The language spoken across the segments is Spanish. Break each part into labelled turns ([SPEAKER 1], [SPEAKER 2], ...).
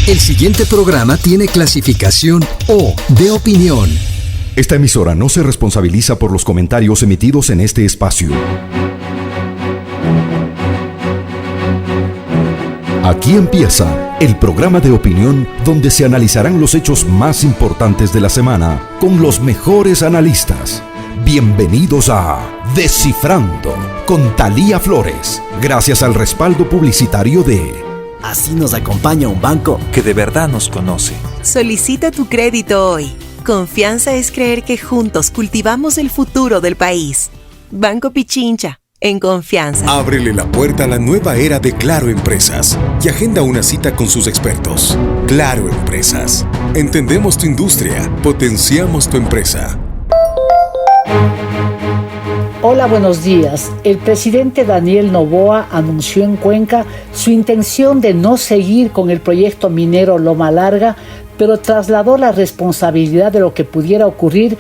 [SPEAKER 1] El siguiente programa tiene clasificación O de opinión.
[SPEAKER 2] Esta emisora no se responsabiliza por los comentarios emitidos en este espacio. Aquí empieza el programa de opinión donde se analizarán los hechos más importantes de la semana con los mejores analistas. Bienvenidos a Descifrando con Thalía Flores, gracias al respaldo publicitario de...
[SPEAKER 3] Así nos acompaña un banco
[SPEAKER 4] que de verdad nos conoce.
[SPEAKER 5] Solicita tu crédito hoy. Confianza es creer que juntos cultivamos el futuro del país. Banco Pichincha, en confianza.
[SPEAKER 6] Ábrele la puerta a la nueva era de Claro Empresas y agenda una cita con sus expertos. Claro Empresas. Entendemos tu industria, potenciamos tu empresa.
[SPEAKER 7] Hola, buenos días. El presidente Daniel Noboa anunció en Cuenca su intención de no seguir con el proyecto minero Loma Larga, pero trasladó la responsabilidad de lo que pudiera ocurrir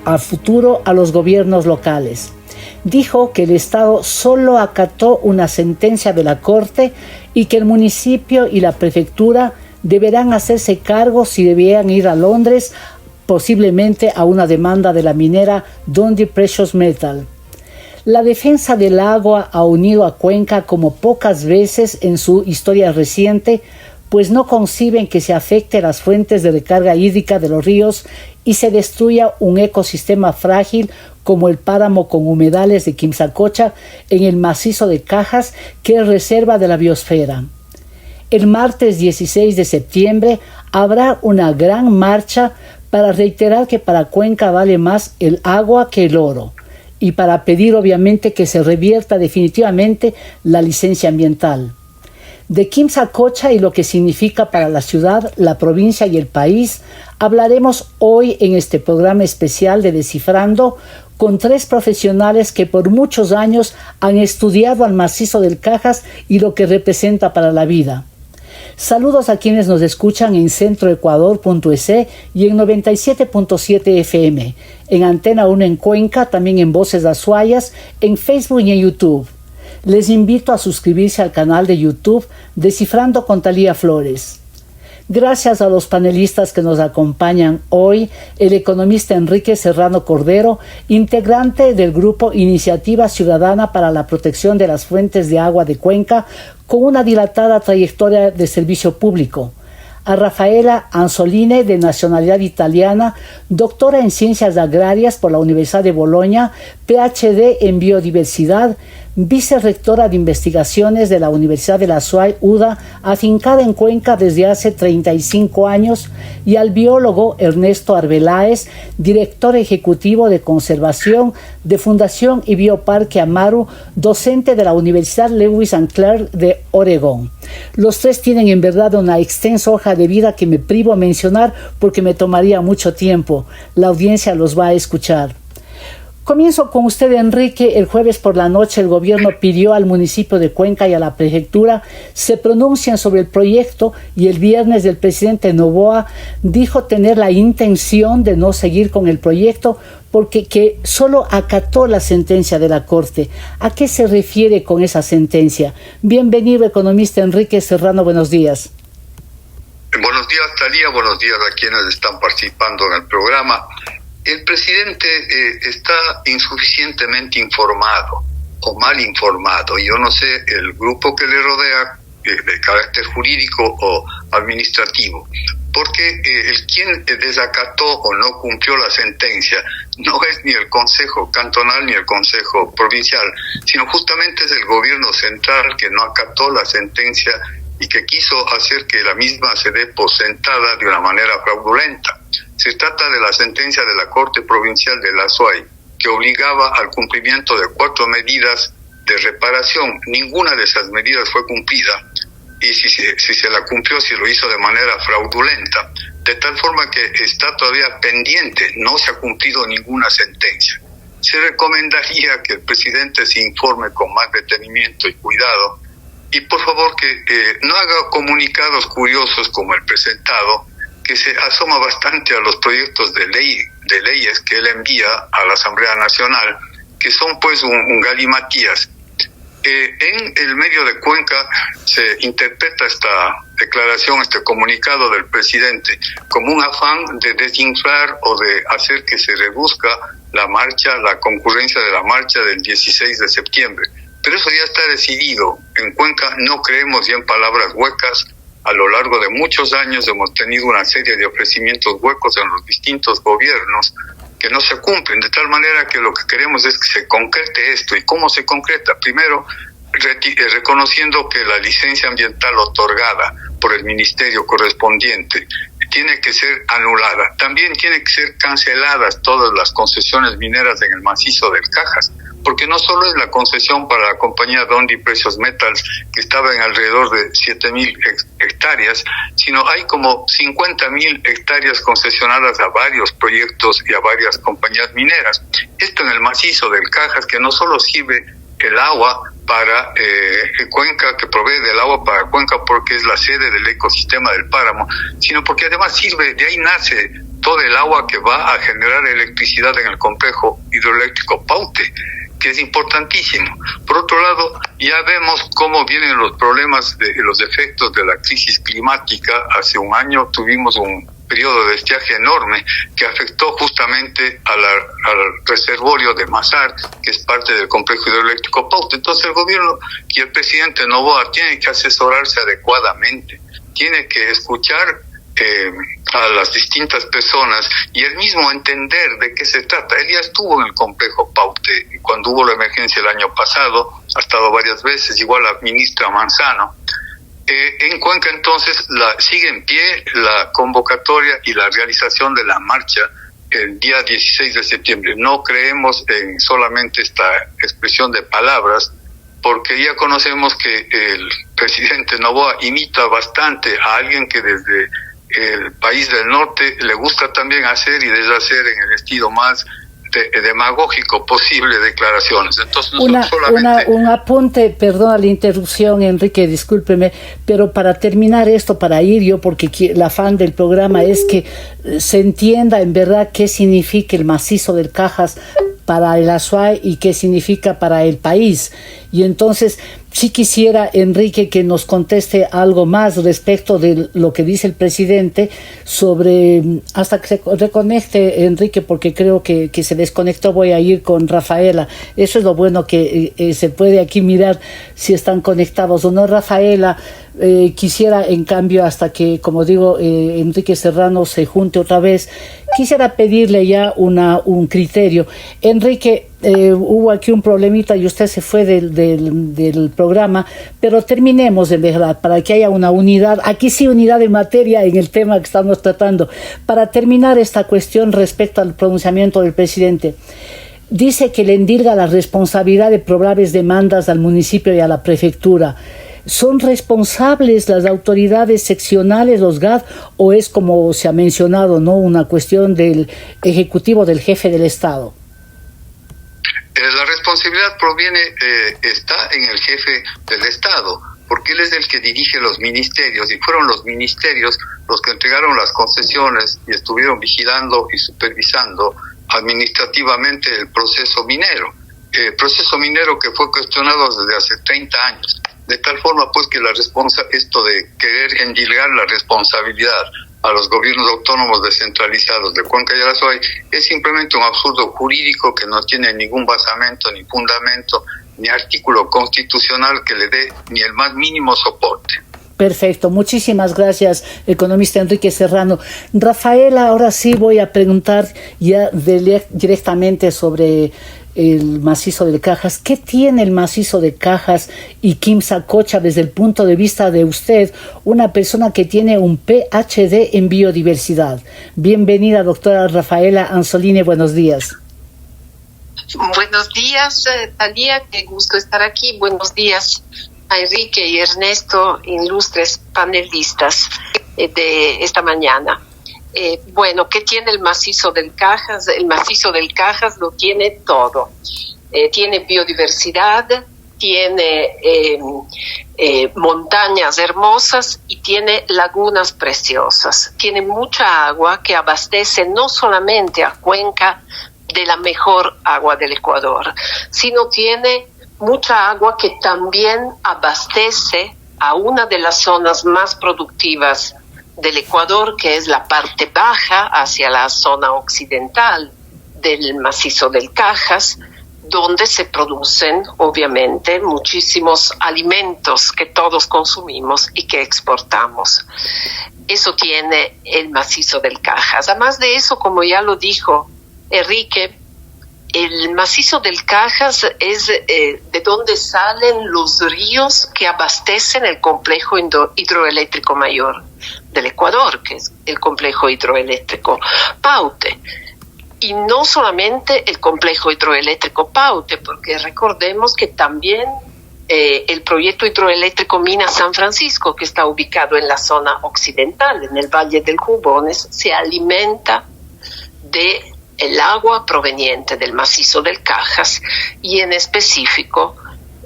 [SPEAKER 7] al futuro a los gobiernos locales. Dijo que el Estado solo acató una sentencia de la Corte y que el municipio y la prefectura deberán hacerse cargo si debieran ir a Londres, posiblemente a una demanda de la minera Dundee Precious Metal. La defensa del agua ha unido a Cuenca como pocas veces en su historia reciente, pues no conciben que se afecte las fuentes de recarga hídrica de los ríos y se destruya un ecosistema frágil como el páramo con humedales de Quimsacocha en el macizo de Cajas, que es reserva de la biosfera. El martes 16 de septiembre habrá una gran marcha para reiterar que para Cuenca vale más el agua que el oro, y para pedir obviamente que se revierta definitivamente la licencia ambiental. De Quimsacocha y lo que significa para la ciudad, la provincia y el país, hablaremos hoy en este programa especial de Descifrando con tres profesionales que por muchos años han estudiado al macizo del Cajas y lo que representa para la vida. Saludos a quienes nos escuchan en centroecuador.es y en 97.7 FM, en Antena 1 en Cuenca, también en Voces Azuayas, en Facebook y en YouTube. Les invito a suscribirse al canal de YouTube Descifrando con Thalía Flores. Gracias a los panelistas que nos acompañan hoy, el economista Enrique Serrano Cordero, integrante del grupo Iniciativa Ciudadana para la Protección de las Fuentes de Agua de Cuenca, con una dilatada trayectoria de servicio público. A Rafaela Anzoline, de nacionalidad italiana, doctora en Ciencias Agrarias por la Universidad de Bolonia, PhD en Biodiversidad, vicerrectora de Investigaciones de la Universidad de la SUAY UDA, afincada en Cuenca desde hace 35 años, y al biólogo Ernesto Arbeláez, director ejecutivo de Conservación de Fundación y Bioparque Amaru, docente de la Universidad Lewis and Clark de Oregón. Los tres tienen en verdad una extensa hoja de vida que me privo a mencionar porque me tomaría mucho tiempo. La audiencia los va a escuchar. Comienzo con usted, Enrique. El jueves por la noche el gobierno pidió al municipio de Cuenca y a la prefectura se pronuncien sobre el proyecto, y el viernes el presidente Noboa dijo tener la intención de no seguir con el proyecto porque que solo acató la sentencia de la Corte. ¿A qué se refiere con esa sentencia? Bienvenido, economista Enrique Serrano, buenos días.
[SPEAKER 8] Buenos días, Thalía, buenos días a quienes están participando en el programa. El presidente está insuficientemente informado o mal informado. Yo no sé el grupo que le rodea de carácter jurídico o administrativo, porque el quien desacató o no cumplió la sentencia no es ni el Consejo Cantonal ni el Consejo Provincial, sino justamente es el gobierno central que no acató la sentencia y que quiso hacer que la misma se dé por sentada de una manera fraudulenta. Se trata de la sentencia de la Corte Provincial de la SUAY, que obligaba al cumplimiento de 4 medidas de reparación. Ninguna de esas medidas fue cumplida, y si se la cumplió, se lo hizo de manera fraudulenta, de tal forma que está todavía pendiente, no se ha cumplido ninguna sentencia. Se recomendaría que el presidente se informe con más detenimiento y cuidado, y por favor que no haga comunicados curiosos como el presentado, que se asoma bastante a los proyectos de leyes que él envía a la Asamblea Nacional, que son pues un galimatías. En el medio de Cuenca se interpreta esta declaración, este comunicado del presidente, como un afán de desinflar o de hacer que se reduzca la marcha, la concurrencia de la marcha del 16 de septiembre. Pero eso ya está decidido. En Cuenca no creemos ya en palabras huecas. A lo largo de muchos años hemos tenido una serie de ofrecimientos huecos en los distintos gobiernos que no se cumplen, de tal manera que lo que queremos es que se concrete esto. ¿Y cómo se concreta? Primero, reconociendo que la licencia ambiental otorgada por el ministerio correspondiente tiene que ser anulada. También tiene que ser canceladas todas las concesiones mineras en el macizo del Cajas, porque no solo es la concesión para la compañía Dundee Precious Metals, que estaba en alrededor de 7,000 hectáreas, sino hay como 50,000 hectáreas concesionadas a varios proyectos y a varias compañías mineras. Esto en el macizo del Cajas, que no solo sirve el agua para Cuenca, que provee del agua para Cuenca porque es la sede del ecosistema del páramo, sino porque además sirve, de ahí nace todo el agua que va a generar electricidad en el complejo hidroeléctrico Paute, que es importantísimo. Por otro lado, ya vemos cómo vienen los problemas de los efectos de la crisis climática. Hace un año tuvimos un periodo de estiaje enorme que afectó justamente al reservorio de Mazar, que es parte del complejo hidroeléctrico Paute. Entonces el gobierno y el presidente Noboa tienen que asesorarse adecuadamente, tiene que escuchar a las distintas personas y él mismo entender de qué se trata. Él ya estuvo en el complejo Paute cuando hubo la emergencia el año pasado, ha estado varias veces, igual la ministra Manzano. En Cuenca entonces sigue en pie la convocatoria y la realización de la marcha el día 16 de septiembre. No creemos en solamente esta expresión de palabras, porque ya conocemos que el presidente Noboa imita bastante a alguien que desde el país del norte le gusta también hacer y deshacer en el estilo más demagógico posible declaraciones. Entonces
[SPEAKER 7] un apunte, perdona la interrupción, Enrique, discúlpeme, pero para terminar esto, para ir yo, porque el afán del programa es que se entienda en verdad qué significa el macizo del Cajas para el Azuay y qué significa para el país. Y entonces sí quisiera, Enrique, que nos conteste algo más respecto de lo que dice el presidente sobre, hasta que se reconecte, Enrique, porque creo que se desconectó, voy a ir con Rafaela. Eso es lo bueno, que se puede aquí mirar si están conectados o no. Rafaela, quisiera, en cambio, hasta que, como digo, Enrique Serrano se junte otra vez, quisiera pedirle ya un criterio. Enrique, hubo aquí un problemita y usted se fue del programa, pero terminemos de verdad, para que haya una unidad, aquí sí unidad de materia en el tema que estamos tratando. Para terminar esta cuestión respecto al pronunciamiento del presidente, dice que le endilga la responsabilidad de probables demandas al municipio y a la prefectura. ¿Son responsables las autoridades seccionales, los GAD, o es, como se ha mencionado, no, una cuestión del ejecutivo, del jefe del Estado?
[SPEAKER 8] La responsabilidad está en el jefe del Estado, porque él es el que dirige los ministerios, y fueron los ministerios los que entregaron las concesiones y estuvieron vigilando y supervisando administrativamente el proceso minero. El proceso minero que fue cuestionado desde hace 30 años. De tal forma pues que esto de querer endilgar la responsabilidad a los gobiernos autónomos descentralizados de Cuenca y el Azuay es simplemente un absurdo jurídico que no tiene ningún basamento, ni fundamento, ni artículo constitucional que le dé ni el más mínimo soporte.
[SPEAKER 7] Perfecto, muchísimas gracias, economista Enrique Serrano. Rafaela, ahora sí voy a preguntar ya directamente sobre el macizo de Cajas. ¿Qué tiene el macizo de Cajas y Quimsacocha desde el punto de vista de usted, una persona que tiene un PhD en biodiversidad? Bienvenida, doctora Rafaela Anzolini, buenos días.
[SPEAKER 4] Buenos días, Talía, qué gusto estar aquí. Buenos días a Enrique y Ernesto, ilustres panelistas de esta mañana. Bueno, ¿qué tiene el macizo del Cajas? El macizo del Cajas lo tiene todo. Tiene biodiversidad, tiene montañas hermosas y tiene lagunas preciosas. Tiene mucha agua que abastece no solamente a Cuenca de la mejor agua del Ecuador, sino tiene mucha agua que también abastece a una de las zonas más productivas del Ecuador, que es la parte baja hacia la zona occidental del macizo del Cajas, donde se producen obviamente muchísimos alimentos que todos consumimos y que exportamos. Eso tiene el macizo del Cajas. Además de eso, como ya lo dijo Enrique, el macizo del Cajas es de donde salen los ríos que abastecen el complejo hidroeléctrico mayor del Ecuador, que es el complejo hidroeléctrico Paute. Y no solamente el complejo hidroeléctrico Paute, porque recordemos que también el proyecto hidroeléctrico Mina San Francisco, que está ubicado en la zona occidental, en el Valle del Jubones, se alimenta de el agua proveniente del macizo del Cajas y en específico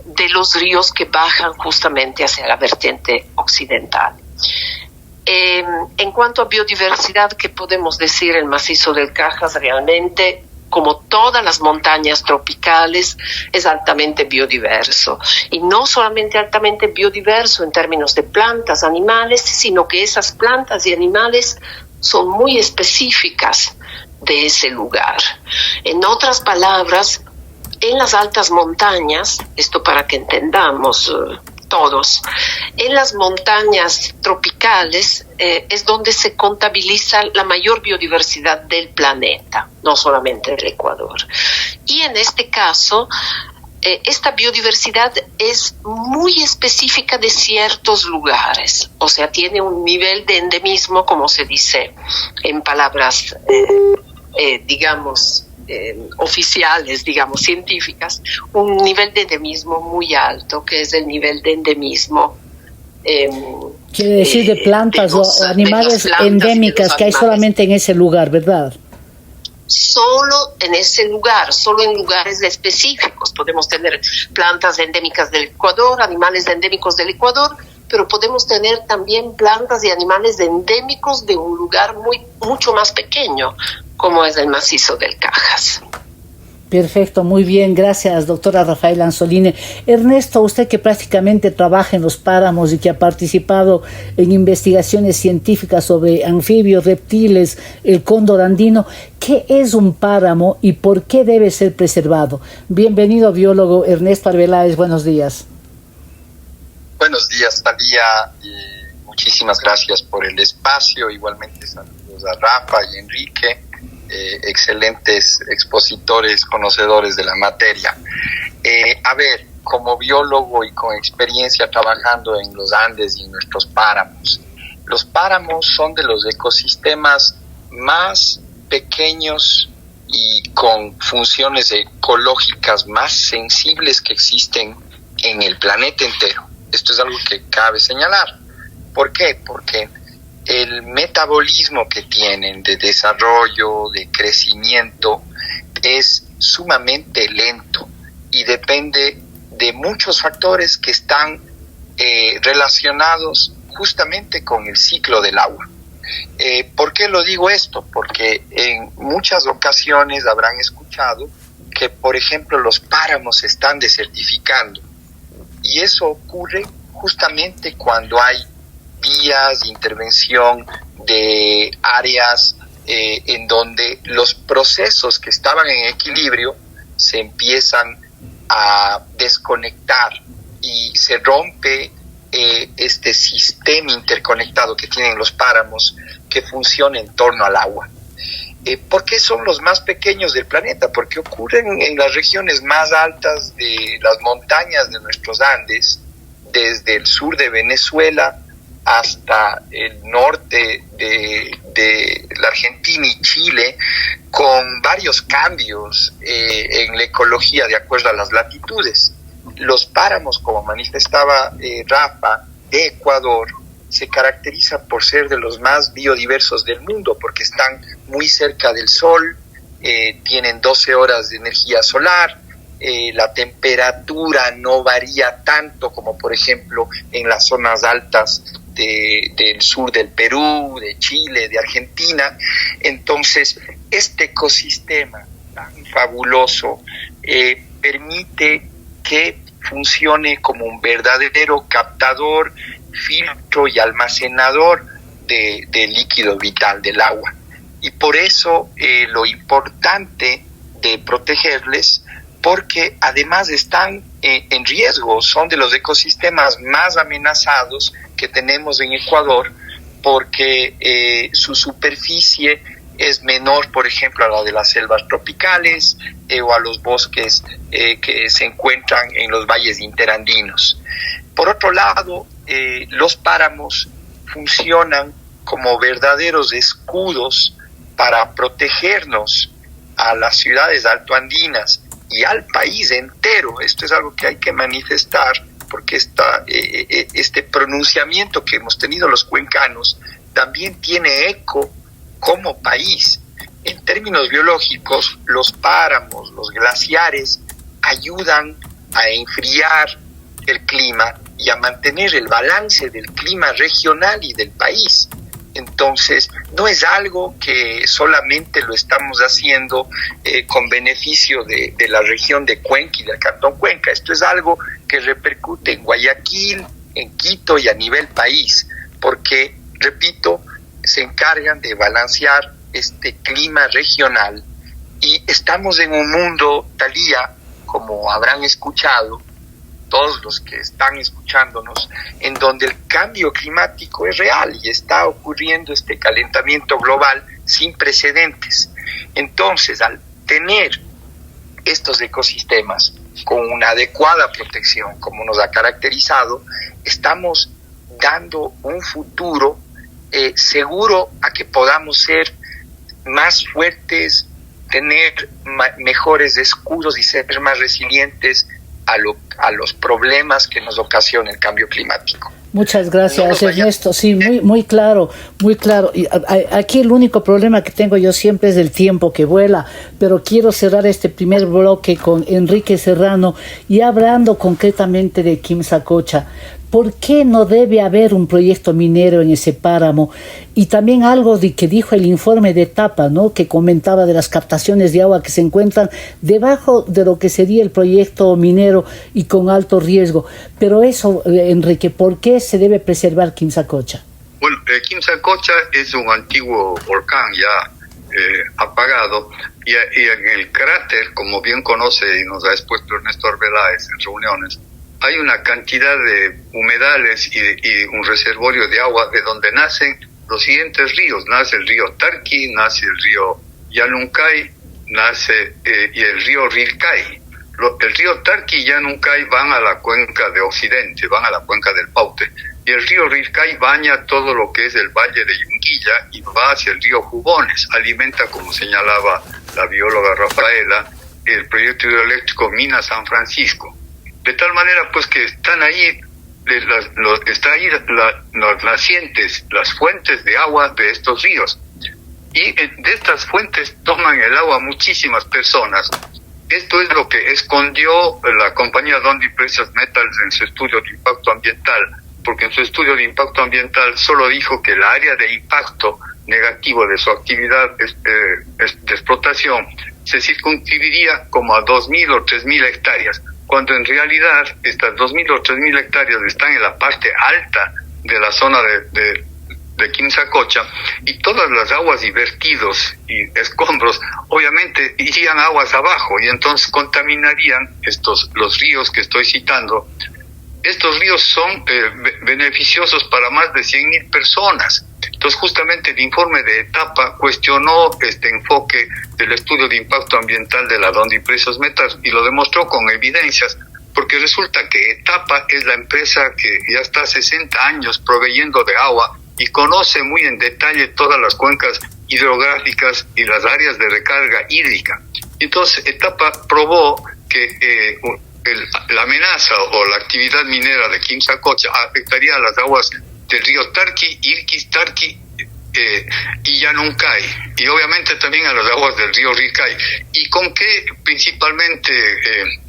[SPEAKER 4] de los ríos que bajan justamente hacia la vertiente occidental. En cuanto a biodiversidad, ¿qué podemos decir? El macizo del Cajas realmente, como todas las montañas tropicales, es altamente biodiverso. Y no solamente altamente biodiverso en términos de plantas, animales, sino que esas plantas y animales son muy específicas de ese lugar. En otras palabras, en las altas montañas, esto para que entendamos todos, en las montañas tropicales es donde se contabiliza la mayor biodiversidad del planeta, no solamente del Ecuador. Y en este caso, esta biodiversidad es muy específica de ciertos lugares, o sea, tiene un nivel de endemismo, como se dice en palabras, oficiales, científicas, un nivel de endemismo muy alto, que es el nivel de endemismo.
[SPEAKER 7] Quiere decir de plantas o animales endémicas que hay solamente en ese lugar, ¿verdad?
[SPEAKER 4] Solo en ese lugar, solo en lugares específicos. Podemos tener plantas endémicas del Ecuador, animales endémicos del Ecuador, pero podemos tener también plantas y animales endémicos de un lugar mucho más pequeño, como es el macizo del Cajas.
[SPEAKER 7] Perfecto, muy bien, gracias, doctora Rafaela Anzolini. Ernesto, usted que prácticamente trabaja en los páramos y que ha participado en investigaciones científicas sobre anfibios, reptiles, el cóndor andino, ¿qué es un páramo y por qué debe ser preservado? Bienvenido, biólogo Ernesto Arbeláez, buenos días.
[SPEAKER 9] Buenos días, Talía, y muchísimas gracias por el espacio. Igualmente saludos a Rafa y Enrique, excelentes expositores, conocedores de la materia. Como biólogo y con experiencia trabajando en los Andes y en nuestros páramos, los páramos son de los ecosistemas más pequeños y con funciones ecológicas más sensibles que existen en el planeta entero. Esto es algo que cabe señalar. ¿Por qué? Porque el metabolismo que tienen de desarrollo, de crecimiento, es sumamente lento y depende de muchos factores que están relacionados justamente con el ciclo del agua. ¿Por qué lo digo esto? Porque en muchas ocasiones habrán escuchado que, por ejemplo, los páramos se están desertificando. Y eso ocurre justamente cuando hay vías de intervención de áreas en donde los procesos que estaban en equilibrio se empiezan a desconectar y se rompe este sistema interconectado que tienen los páramos que funciona en torno al agua. ¿Por qué son los más pequeños del planeta? Porque ocurren en las regiones más altas de las montañas de nuestros Andes, desde el sur de Venezuela hasta el norte de la Argentina y Chile, con varios cambios en la ecología de acuerdo a las latitudes. Los páramos, como manifestaba Rafa, de Ecuador, se caracteriza por ser de los más biodiversos del mundo, porque están muy cerca del sol, tienen 12 horas de energía solar, la temperatura no varía tanto como por ejemplo en las zonas altas del sur del Perú, de Chile, de Argentina. Entonces, este ecosistema tan fabuloso permite que funcione como un verdadero captador, filtro y almacenador de líquido vital del agua. Y por eso lo importante de protegerles, porque además están en riesgo, son de los ecosistemas más amenazados que tenemos en Ecuador, porque su superficie es menor, por ejemplo, a la de las selvas tropicales o a los bosques que se encuentran en los valles interandinos. Por otro lado, los páramos funcionan como verdaderos escudos para protegernos a las ciudades altoandinas y al país entero. Esto es algo que hay que manifestar, porque este pronunciamiento que hemos tenido los cuencanos también tiene eco como país. En términos biológicos, los páramos, los glaciares ayudan a enfriar el clima y a mantener el balance del clima regional y del país. Entonces, no es algo que solamente lo estamos haciendo con beneficio de la región de Cuenca y del Cantón Cuenca. Esto es algo que repercute en Guayaquil, en Quito y a nivel país, porque, repito, se encargan de balancear este clima regional. Y estamos en un mundo, Talía, como habrán escuchado todos los que están escuchándonos, en donde el cambio climático es real y está ocurriendo este calentamiento global sin precedentes. Entonces, al tener estos ecosistemas con una adecuada protección, como nos ha caracterizado, estamos dando un futuro seguro a que podamos ser más fuertes, tener mejores escudos y ser más resilientes a los problemas que nos ocasiona el cambio climático.
[SPEAKER 7] Muchas gracias, Ernesto. Sí, muy claro, muy claro. Y aquí el único problema que tengo yo siempre es el tiempo que vuela, pero quiero cerrar este primer bloque con Enrique Serrano y hablando concretamente de Quimsacocha. ¿Por qué no debe haber un proyecto minero en ese páramo? Y también algo de que dijo el informe de etapa, ¿no?, que comentaba de las captaciones de agua que se encuentran debajo de lo que sería el proyecto minero y con alto riesgo. Pero eso, Enrique, ¿por qué se debe preservar Quimsacocha?
[SPEAKER 8] Bueno, Quimsacocha es un antiguo volcán ya apagado y en el cráter, como bien conoce y nos ha expuesto Ernesto Arbeláez en reuniones, hay una cantidad de humedales y un reservorio de agua de donde nacen los siguientes ríos. Nace el río Tarqui, nace el río Yanuncay, nace y el río Rilcay. El río Tarqui y Yanuncay van a la cuenca de Occidente, van a la cuenca del Paute. Y el río Rilcay baña todo lo que es el valle de Yunguilla y va hacia el río Jubones. Alimenta, como señalaba la bióloga Rafaela, el proyecto hidroeléctrico Mina San Francisco. De tal manera pues que están ahí los nacientes, las fuentes de agua de estos ríos. Y de estas fuentes toman el agua muchísimas personas. Esto es lo que escondió la compañía Dundee Precious Metals en su estudio de impacto ambiental, porque en su estudio de impacto ambiental solo dijo que el área de impacto negativo de su actividad de explotación se circunscribiría como a 2.000 o 3.000 hectáreas, cuando en realidad estas 2.000 o 3.000 hectáreas están en la parte alta de la zona de Quimsacocha, y todas las aguas y vertidos y escombros obviamente irían aguas abajo y entonces contaminarían los ríos que estoy citando. Estos ríos son beneficiosos para más de 100.000 personas. Entonces justamente el informe de etapa cuestionó este enfoque del estudio de impacto ambiental de la Dundee Precious Metals y lo demostró con evidencias, porque resulta que etapa es la empresa que ya está 60 años proveyendo de agua y conoce muy en detalle todas las cuencas hidrográficas y las áreas de recarga hídrica. Entonces etapa probó que la amenaza o la actividad minera de Quimsacocha afectaría a las aguas del río Tarqui, Irquis, Tarqui y Yanuncay, y obviamente también a las aguas del río Rilcay. ¿Y con qué principalmente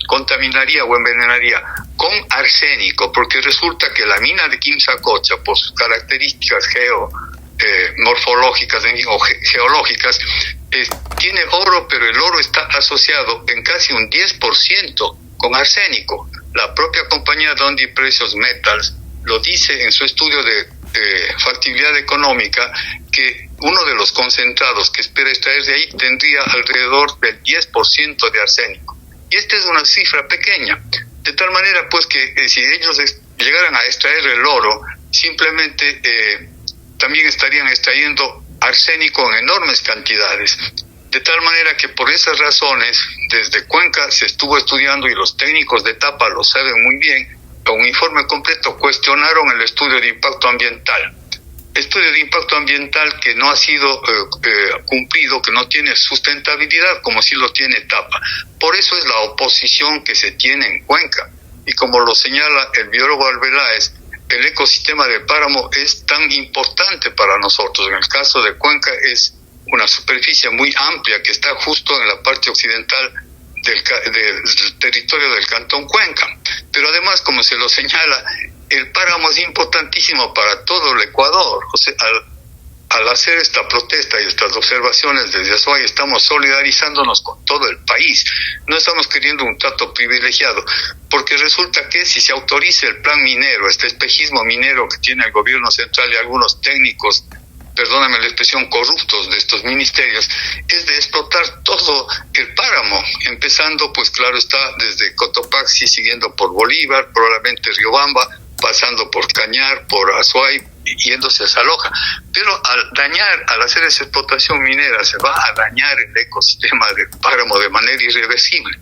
[SPEAKER 8] contaminaría o envenenaría? Con arsénico, porque resulta que la mina de Quimsacocha, por sus características morfológicas o geológicas, tiene oro, pero el oro está asociado en casi un 10% con arsénico. La propia compañía Dundee Precious Metals lo dice en su estudio de factibilidad económica, que uno de los concentrados que espera extraer de ahí tendría alrededor del 10% de arsénico. Y esta es una cifra pequeña, de tal manera pues que si ellos llegaran a extraer el oro, simplemente también estarían extrayendo arsénico en enormes cantidades. De tal manera que por esas razones, desde Cuenca se estuvo estudiando, y los técnicos de Tapa lo saben muy bien, un informe completo, cuestionaron el estudio de impacto ambiental. Estudio de impacto ambiental que no ha sido cumplido, que no tiene sustentabilidad como sí lo tiene Tapa. Por eso es la oposición que se tiene en Cuenca. Y como lo señala el biólogo Arbeláez, el ecosistema de páramo es tan importante para nosotros. En el caso de Cuenca es una superficie muy amplia que está justo en la parte occidental del territorio del Cantón Cuenca. Pero además, como se lo señala, el páramo es importantísimo para todo el Ecuador. O sea, al hacer esta protesta y estas observaciones desde Azuay, estamos solidarizándonos con todo el país. No estamos queriendo un trato privilegiado, porque resulta que si se autoriza el plan minero, este espejismo minero que tiene el gobierno central y algunos técnicos, perdóname la expresión, corruptos de estos ministerios, es de explotar todo el páramo, empezando, pues claro está, desde Cotopaxi, siguiendo por Bolívar, probablemente Riobamba, pasando por Cañar, por Azuay, yéndose a Saloja. Pero al hacer esa explotación minera, se va a dañar el ecosistema del páramo de manera irreversible.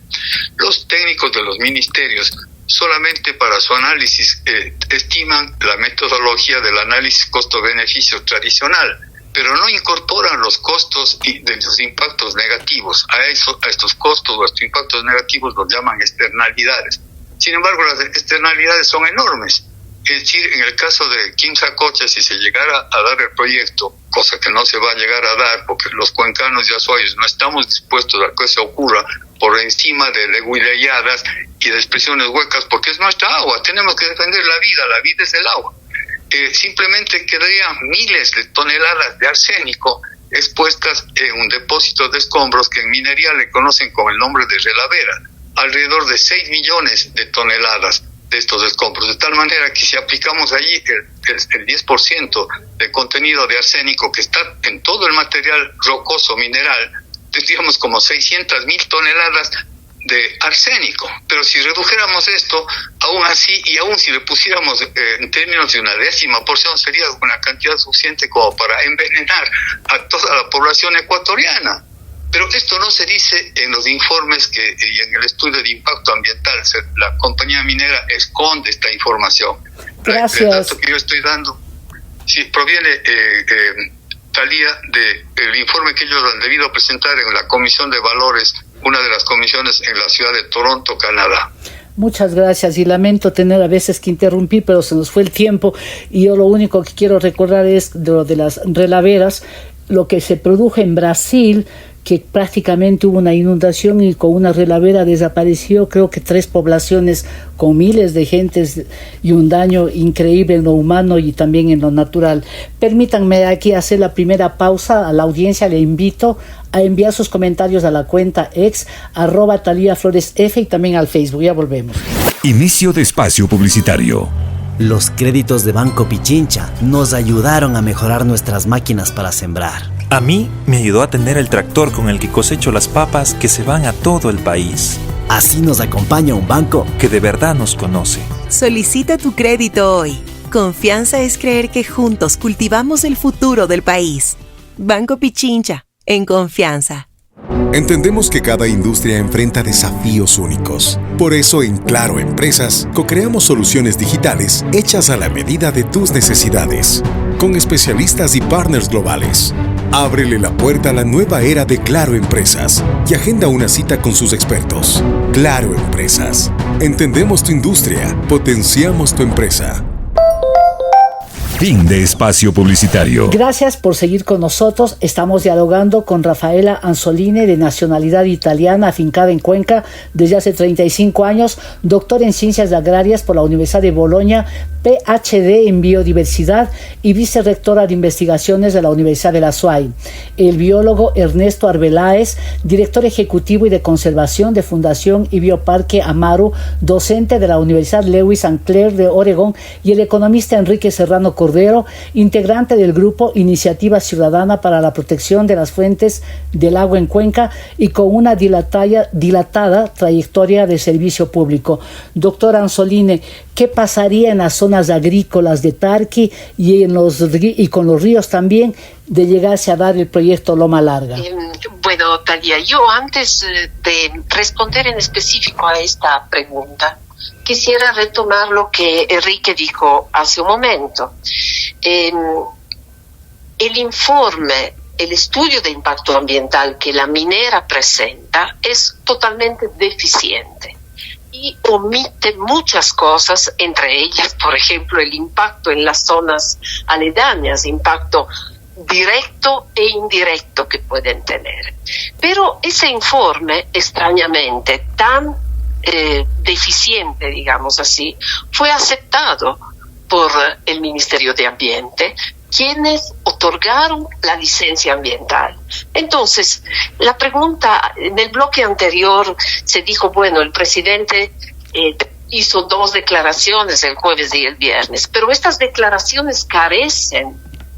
[SPEAKER 8] Los técnicos de los ministerios, solamente para su análisis, estiman la metodología del análisis costo-beneficio tradicional, pero no incorporan los costos y de los impactos negativos. A estos costos o a estos impactos negativos los llaman externalidades. Sin embargo, las externalidades son enormes. Es decir, en el caso de Quimsacocha, si se llegara a dar el proyecto, cosa que no se va a llegar a dar porque los cuencanos y azuayos no estamos dispuestos a que eso ocurra por encima de leguileyadas y de expresiones huecas, porque es nuestra agua, tenemos que defender la vida es el agua. Simplemente quedarían miles de toneladas de arsénico expuestas en un depósito de escombros que en minería le conocen con el nombre de relavera, alrededor de 6 millones de toneladas de estos escombros, de tal manera que si aplicamos allí el 10% de contenido de arsénico que está en todo el material rocoso mineral, tendríamos como 600,000 toneladas de arsénico. Pero si redujéramos esto, aún así, y aún si le pusiéramos en términos de una 10ª porción, sería una cantidad suficiente como para envenenar a toda la población ecuatoriana. Pero esto no se dice en los informes y en el estudio de impacto ambiental. La compañía minera esconde esta información.
[SPEAKER 7] Gracias.
[SPEAKER 8] El dato que yo estoy dando proviene, Talía, del informe que ellos han debido presentar en la Comisión de Valores, una de las comisiones en la ciudad de Toronto, Canadá.
[SPEAKER 7] Muchas gracias, y lamento tener a veces que interrumpir, pero se nos fue el tiempo, y yo lo único que quiero recordar es de lo de las relaveras, lo que se produjo en Brasil, que prácticamente hubo una inundación y con una relavera desapareció, creo que 3 poblaciones con miles de gentes y un daño increíble en lo humano y también en lo natural. Permítanme aquí hacer la primera pausa. A la audiencia le invito a enviar sus comentarios a la cuenta @TaliaFloresF y también al Facebook. Ya volvemos.
[SPEAKER 2] Inicio de espacio publicitario.
[SPEAKER 3] Los créditos de Banco Pichincha nos ayudaron a mejorar nuestras máquinas para sembrar.
[SPEAKER 10] A mí me ayudó a tener el tractor con el que cosecho las papas que se van a todo el país.
[SPEAKER 3] Así nos acompaña un banco
[SPEAKER 10] que de verdad nos conoce.
[SPEAKER 5] Solicita tu crédito hoy. Confianza es creer que juntos cultivamos el futuro del país. Banco Pichincha, en confianza.
[SPEAKER 6] Entendemos que cada industria enfrenta desafíos únicos. Por eso en Claro Empresas co-creamos soluciones digitales hechas a la medida de tus necesidades, con especialistas y partners globales. Ábrele la puerta a la nueva era de Claro Empresas y agenda una cita con sus expertos. Claro Empresas. Entendemos tu industria, potenciamos tu empresa.
[SPEAKER 2] Fin de espacio publicitario.
[SPEAKER 7] Gracias por seguir con nosotros. Estamos dialogando con Rafaela Anzoline, de nacionalidad italiana, afincada en Cuenca desde hace 35 años, doctor en Ciencias Agrarias por la Universidad de Bolonia, PhD en Biodiversidad y vicerrectora de Investigaciones de la Universidad de la SUAY. El biólogo Ernesto Arbeláez, director ejecutivo y de conservación de Fundación y Bioparque Amaru, docente de la Universidad Lewis and Clark de Oregón, y el economista Enrique Serrano Cordero, integrante del grupo Iniciativa Ciudadana para la Protección de las Fuentes del Agua en Cuenca y con una dilatada trayectoria de servicio público. Doctor Anzoline, ¿qué pasaría en las zonas agrícolas de Tarqui y con los ríos también de llegarse a dar el proyecto Loma Larga?
[SPEAKER 4] Bueno, Talia, yo antes de responder en específico a esta pregunta, quisiera retomar lo que Enrique dijo hace un momento. El informe, el estudio de impacto ambiental que la minera presenta es totalmente deficiente y omite muchas cosas, entre ellas, por ejemplo, el impacto en las zonas aledañas, impacto directo e indirecto que pueden tener. Pero ese informe, extrañamente, tan deficiente, digamos así, fue aceptado por el Ministerio de Ambiente, quienes otorgaron la licencia ambiental. Entonces, la pregunta, en el bloque anterior se dijo, bueno, el presidente hizo 2 declaraciones el jueves y el viernes, pero estas declaraciones carecen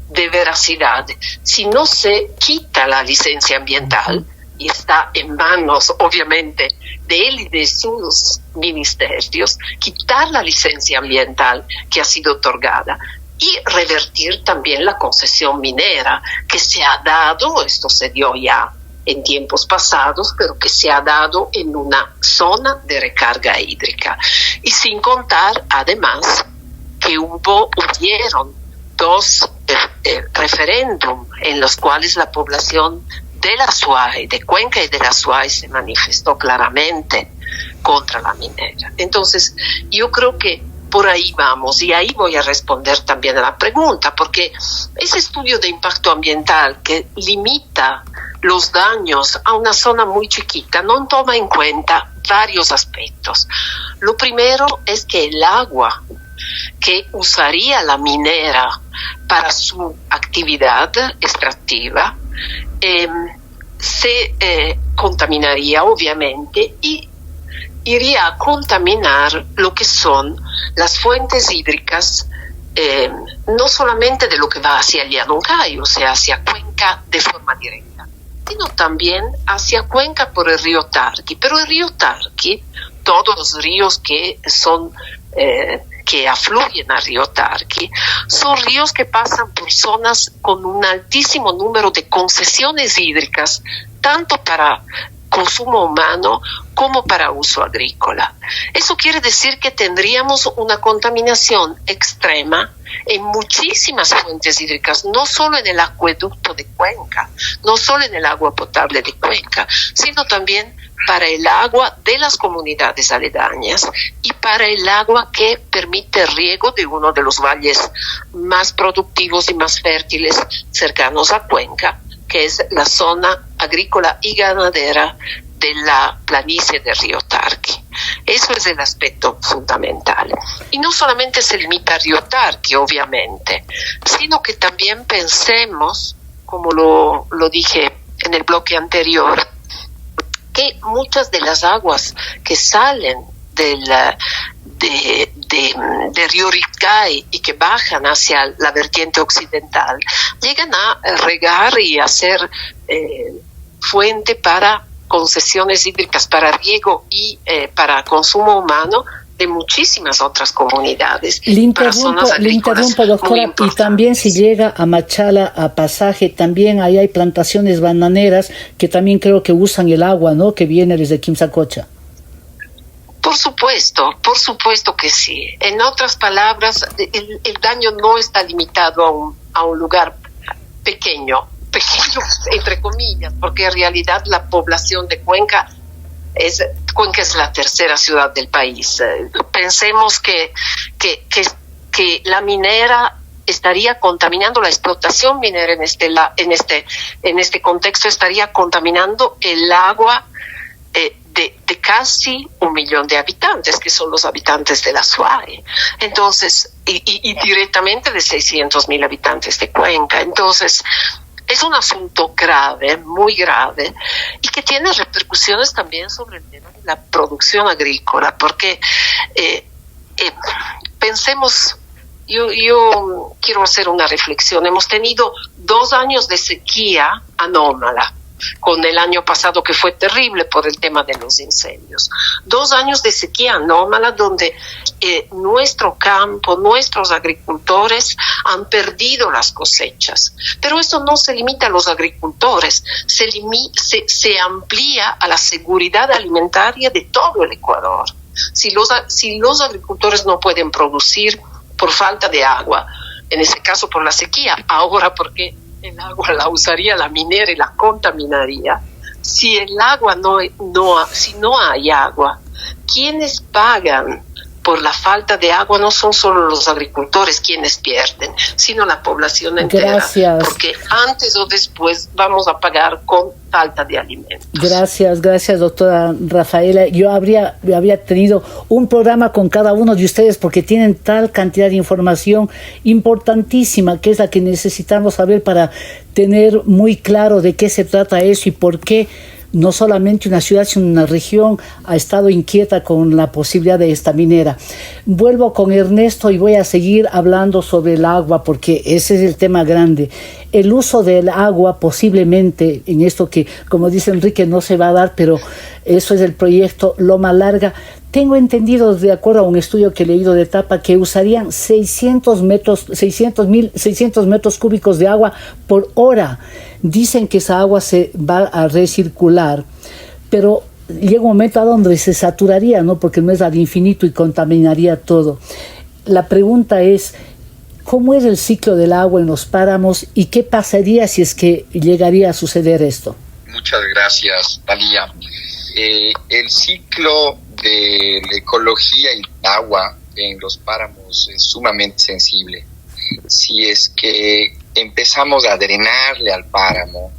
[SPEAKER 4] de veracidad. Si no se quita la licencia ambiental, y está en manos, obviamente, de él y de sus ministerios, quitar la licencia ambiental que ha sido otorgada y revertir también la concesión minera que se ha dado, esto se dio ya en tiempos pasados, pero que se ha dado en una zona de recarga hídrica. Y sin contar, además, que hubieron 2 referéndum en los cuales la población de la SUAY, de Cuenca y de la SUAY, se manifestó claramente contra la minera. Entonces, yo creo que por ahí vamos, y ahí voy a responder también a la pregunta, porque ese estudio de impacto ambiental que limita los daños a una zona muy chiquita no toma en cuenta varios aspectos. Lo primero es que el agua que usaría la minera para su actividad extractiva se contaminaría, obviamente, y iría a contaminar lo que son las fuentes hídricas, no solamente de lo que va hacia el Llanuncay, o sea, hacia Cuenca de forma directa, sino también hacia Cuenca por el río Tarqui. Pero el río Tarqui, todos los ríos que son que afluyen al río Tarqui, son ríos que pasan por zonas con un altísimo número de concesiones hídricas, tanto para consumo humano como para uso agrícola. Eso quiere decir que tendríamos una contaminación extrema en muchísimas fuentes hídricas, no solo en el acueducto de Cuenca, no solo en el agua potable de Cuenca, sino también para el agua de las comunidades aledañas y para el agua que permite el riego de uno de los valles más productivos y más fértiles cercanos a Cuenca, que es la zona agrícola y ganadera de la planicie del río Tarqui. Eso es el aspecto fundamental. Y no solamente se limita al río Tarqui, obviamente, sino que también pensemos, como lo dije en el bloque anterior, que muchas de las aguas que salen del río Ricay y que bajan hacia la vertiente occidental, llegan a regar y a ser fuente para concesiones hídricas, para riego y para consumo humano de muchísimas otras comunidades.
[SPEAKER 7] Le interrumpo, doctora, y también si llega a Machala, a Pasaje, también ahí hay plantaciones bananeras que también creo que usan el agua, ¿no?, que viene desde Quimsacocha.
[SPEAKER 4] Por supuesto que sí. En otras palabras, el daño no está limitado a un lugar pequeño entre comillas, porque en realidad la población de Cuenca es la tercera ciudad del país. Pensemos que la minera estaría contaminando la explotación minera en este contexto, estaría contaminando el agua de casi 1 millón de habitantes, que son los habitantes de la SUAE. Entonces, y directamente de 600.000 habitantes de Cuenca. Entonces, es un asunto grave, muy grave, y que tiene repercusiones también sobre el tema de la producción agrícola, porque pensemos, yo quiero hacer una reflexión. Hemos tenido 2 años de sequía anómala, con el año pasado que fue terrible por el tema de los incendios. 2 años de sequía anómala donde nuestro campo, nuestros agricultores han perdido las cosechas. Pero eso no se limita a los agricultores, se amplía a la seguridad alimentaria de todo el Ecuador. Si los agricultores no pueden producir por falta de agua, en ese caso por la sequía, ahora porque el agua la usaría la minera y la contaminaría. Si no hay agua, ¿quiénes pagan por la falta de agua? No son solo los agricultores quienes pierden, sino la población entera.
[SPEAKER 7] Gracias.
[SPEAKER 4] Porque antes o después vamos a pagar con falta de alimentos.
[SPEAKER 7] Gracias, doctora Rafaela. Yo había tenido un programa con cada uno de ustedes porque tienen tal cantidad de información importantísima que es la que necesitamos saber para tener muy claro de qué se trata eso y por qué no solamente una ciudad, sino una región ha estado inquieta con la posibilidad de esta minera. Vuelvo con Ernesto y voy a seguir hablando sobre el agua porque ese es el tema grande. El uso del agua posiblemente en esto que, como dice Enrique, no se va a dar, pero eso es el proyecto Loma Larga. Tengo entendido, de acuerdo a un estudio que he leído de Etapa, que usarían 600 metros cúbicos de agua por hora. Dicen que esa agua se va a recircular, pero llega un momento a donde se saturaría, ¿no? Porque no es ad infinito y contaminaría todo. La pregunta es, ¿cómo es el ciclo del agua en los páramos y qué pasaría si es que llegaría a suceder esto?
[SPEAKER 9] Muchas gracias, Talía. El ciclo de la ecología y el agua en los páramos es sumamente sensible. Si es que empezamos a drenarle al páramo,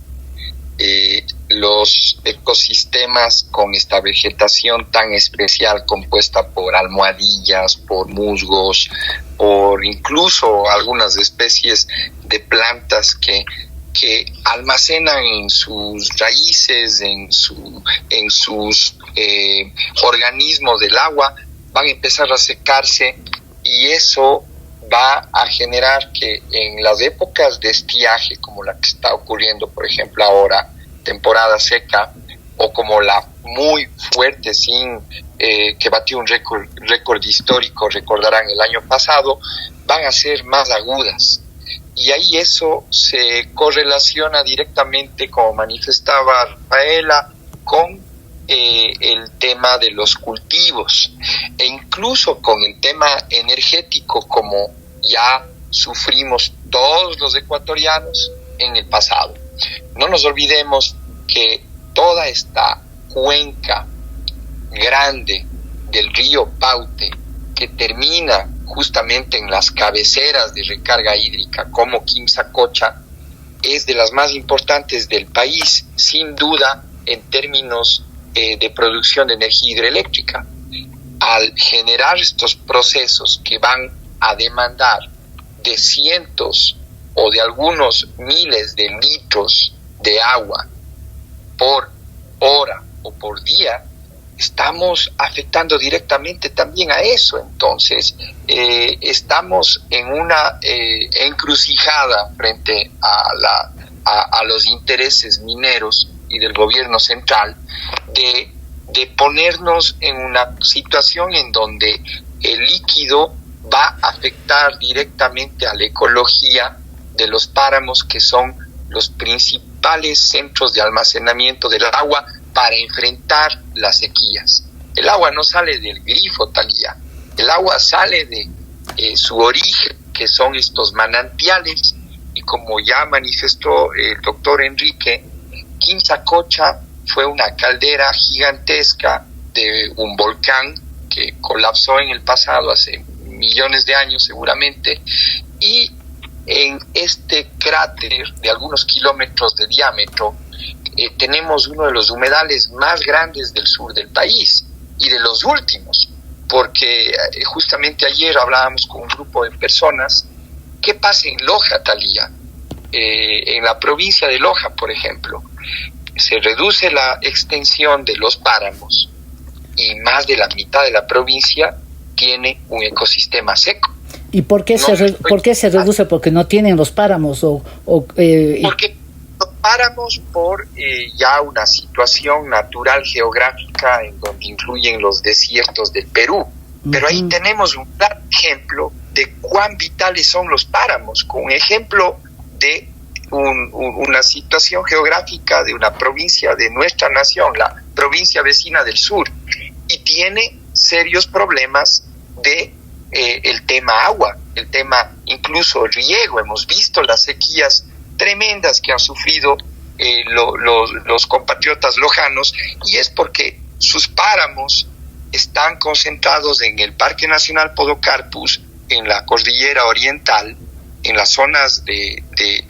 [SPEAKER 9] los ecosistemas con esta vegetación tan especial compuesta por almohadillas, por musgos, por incluso algunas especies de plantas que almacenan en sus raíces, en sus organismos del agua, van a empezar a secarse y eso va a generar que en las épocas de estiaje, como la que está ocurriendo, por ejemplo, ahora, temporada seca, o como la muy fuerte que batió un récord histórico, recordarán el año pasado, van a ser más agudas. Y ahí eso se correlaciona directamente, como manifestaba Rafaela, con el tema de los cultivos e incluso con el tema energético, como ya sufrimos todos los ecuatorianos en el pasado. No nos olvidemos que toda esta cuenca grande del río Paute, que termina justamente en las cabeceras de recarga hídrica como Quimsacocha, es de las más importantes del país, sin duda, en términos de producción de energía hidroeléctrica. Al generar estos procesos que van a demandar de cientos o de algunos miles de litros de agua por hora o por día, estamos afectando directamente también a eso. Entonces, estamos en una encrucijada frente a los intereses mineros y del gobierno central de ponernos en una situación en donde el líquido va a afectar directamente a la ecología de los páramos, que son los principales centros de almacenamiento del agua para enfrentar las sequías. El agua no sale del grifo, Talía. El agua sale de su origen, que son estos manantiales, y como ya manifestó el doctor Enrique, Quimsacocha fue una caldera gigantesca de un volcán que colapsó en el pasado hace millones de años seguramente, y en este cráter de algunos kilómetros de diámetro tenemos uno de los humedales más grandes del sur del país y de los últimos, porque justamente ayer hablábamos con un grupo de personas. ¿Qué pasa en Loja, Thalía? En la provincia de Loja, por ejemplo, se reduce la extensión de los páramos y más de la mitad de la provincia tiene un ecosistema seco.
[SPEAKER 7] ¿Y por qué, ¿por qué se reduce? ¿Porque no tienen los páramos?
[SPEAKER 9] Porque los páramos por ya una situación natural geográfica en donde incluyen los desiertos del Perú. Pero ahí tenemos un claro ejemplo de cuán vitales son los páramos, con un ejemplo de una situación geográfica de una provincia de nuestra nación, la provincia vecina del sur, y tiene serios problemas de el tema agua, el tema incluso riego. Hemos visto las sequías tremendas que han sufrido los compatriotas lojanos, y es porque sus páramos están concentrados en el Parque Nacional Podocarpus, en la cordillera oriental, en las zonas del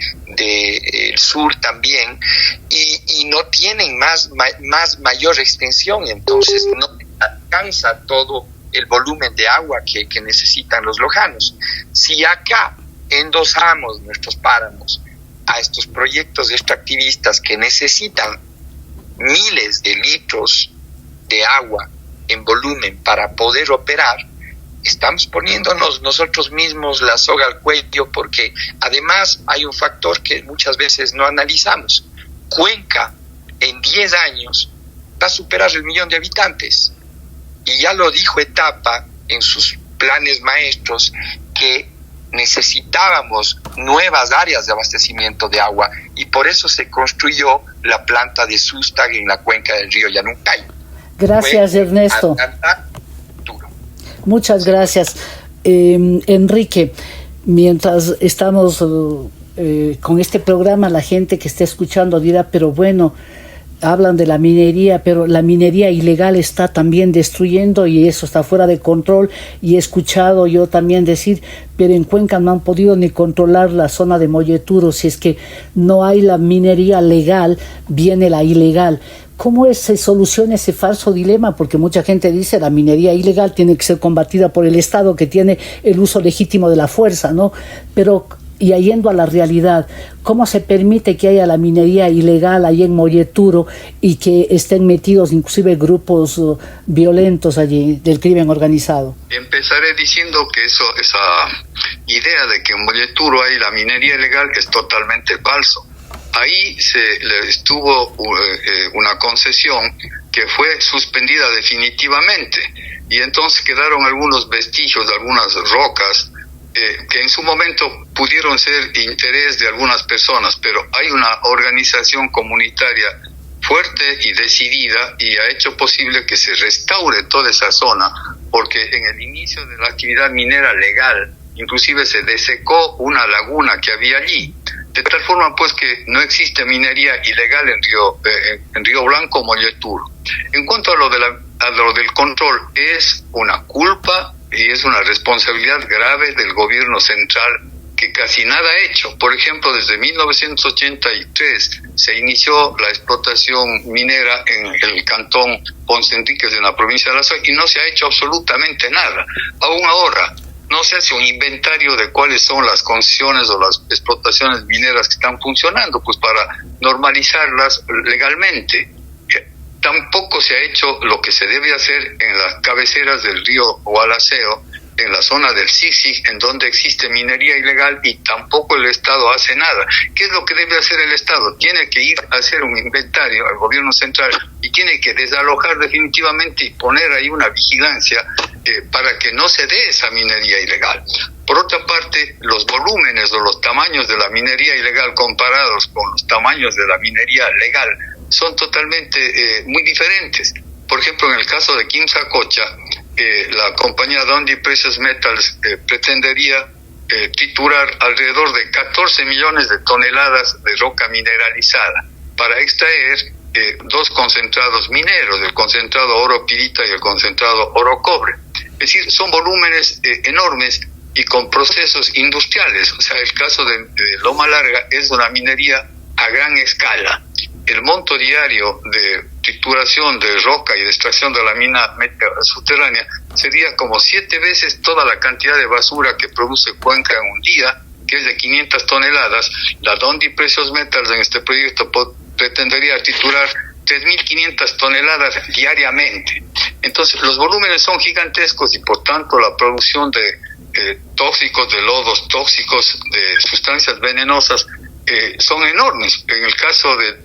[SPEAKER 9] sur también, y no tienen mayor extensión, entonces no alcanza todo el volumen de agua que necesitan los lojanos. Si acá endosamos nuestros páramos a estos proyectos extractivistas que necesitan miles de litros de agua en volumen para poder operar, estamos poniéndonos nosotros mismos la soga al cuello, porque además hay un factor que muchas veces no analizamos. Cuenca en 10 años va a superar el 1.000.000 de habitantes, y ya lo dijo Etapa en sus planes maestros que necesitábamos nuevas áreas de abastecimiento de agua, y por eso se construyó la planta de Sustag en la cuenca del río Yanuncay.
[SPEAKER 7] Gracias, Ernesto. Muchas gracias. Enrique, mientras estamos con este programa, la gente que está escuchando dirá, pero bueno, hablan de la minería, pero la minería ilegal está también destruyendo y eso está fuera de control. Y he escuchado yo también decir, pero en Cuenca no han podido ni controlar la zona de Molleturo. Si es que no hay la minería legal, viene la ilegal. ¿Cómo se soluciona ese falso dilema? Porque mucha gente dice la minería ilegal tiene que ser combatida por el Estado, que tiene el uso legítimo de la fuerza, ¿no? Pero, y yendo a la realidad, ¿cómo se permite que haya la minería ilegal ahí en Molleturo y que estén metidos inclusive grupos violentos allí del crimen organizado?
[SPEAKER 8] Empezaré diciendo que esa idea de que en Molleturo hay la minería ilegal es totalmente falso. Ahí le estuvo una concesión que fue suspendida definitivamente, y entonces quedaron algunos vestigios de algunas rocas que en su momento pudieron ser de interés de algunas personas, pero hay una organización comunitaria fuerte y decidida y ha hecho posible que se restaure toda esa zona, porque en el inicio de la actividad minera legal inclusive se desecó una laguna que había allí, de tal forma pues que no existe minería ilegal en Río Blanco, Molleturo. En cuanto a lo del control, es una culpa y es una responsabilidad grave del gobierno central, que casi nada ha hecho. Por ejemplo, desde 1983 se inició la explotación minera en el cantón Ponce Enríquez de la provincia de La Suay y no se ha hecho absolutamente nada. Aún ahora no se hace un inventario de cuáles son las concesiones o las explotaciones mineras que están funcionando, pues para normalizarlas legalmente. Tampoco se ha hecho lo que se debe hacer en las cabeceras del río Gualaceo, en la zona del Sixig, en donde existe minería ilegal, y tampoco el Estado hace nada. ¿Qué es lo que debe hacer el Estado? Tiene que ir a hacer un inventario al gobierno central y tiene que desalojar definitivamente y poner ahí una vigilancia para que no se dé esa minería ilegal. Por otra parte, los volúmenes o los tamaños de la minería ilegal comparados con los tamaños de la minería legal son totalmente muy diferentes. Por ejemplo, en el caso de Quimsacocha, la compañía Dundee Precious Metals pretendería triturar alrededor de 14 millones de toneladas de roca mineralizada para extraer dos concentrados mineros, el concentrado oro pirita y el concentrado oro cobre. Es decir, son volúmenes enormes y con procesos industriales. O sea, el caso de Loma Larga es una minería a gran escala. El monto diario de trituración de roca y de extracción de la mina subterránea sería como 7 veces toda la cantidad de basura que produce Cuenca en un día, que es de 500 toneladas. La Dundee Precious Metals en este proyecto pretendería triturar 3.500 toneladas diariamente. Entonces, los volúmenes son gigantescos y por tanto la producción de tóxicos, de lodos tóxicos, de sustancias venenosas, son enormes. En el caso de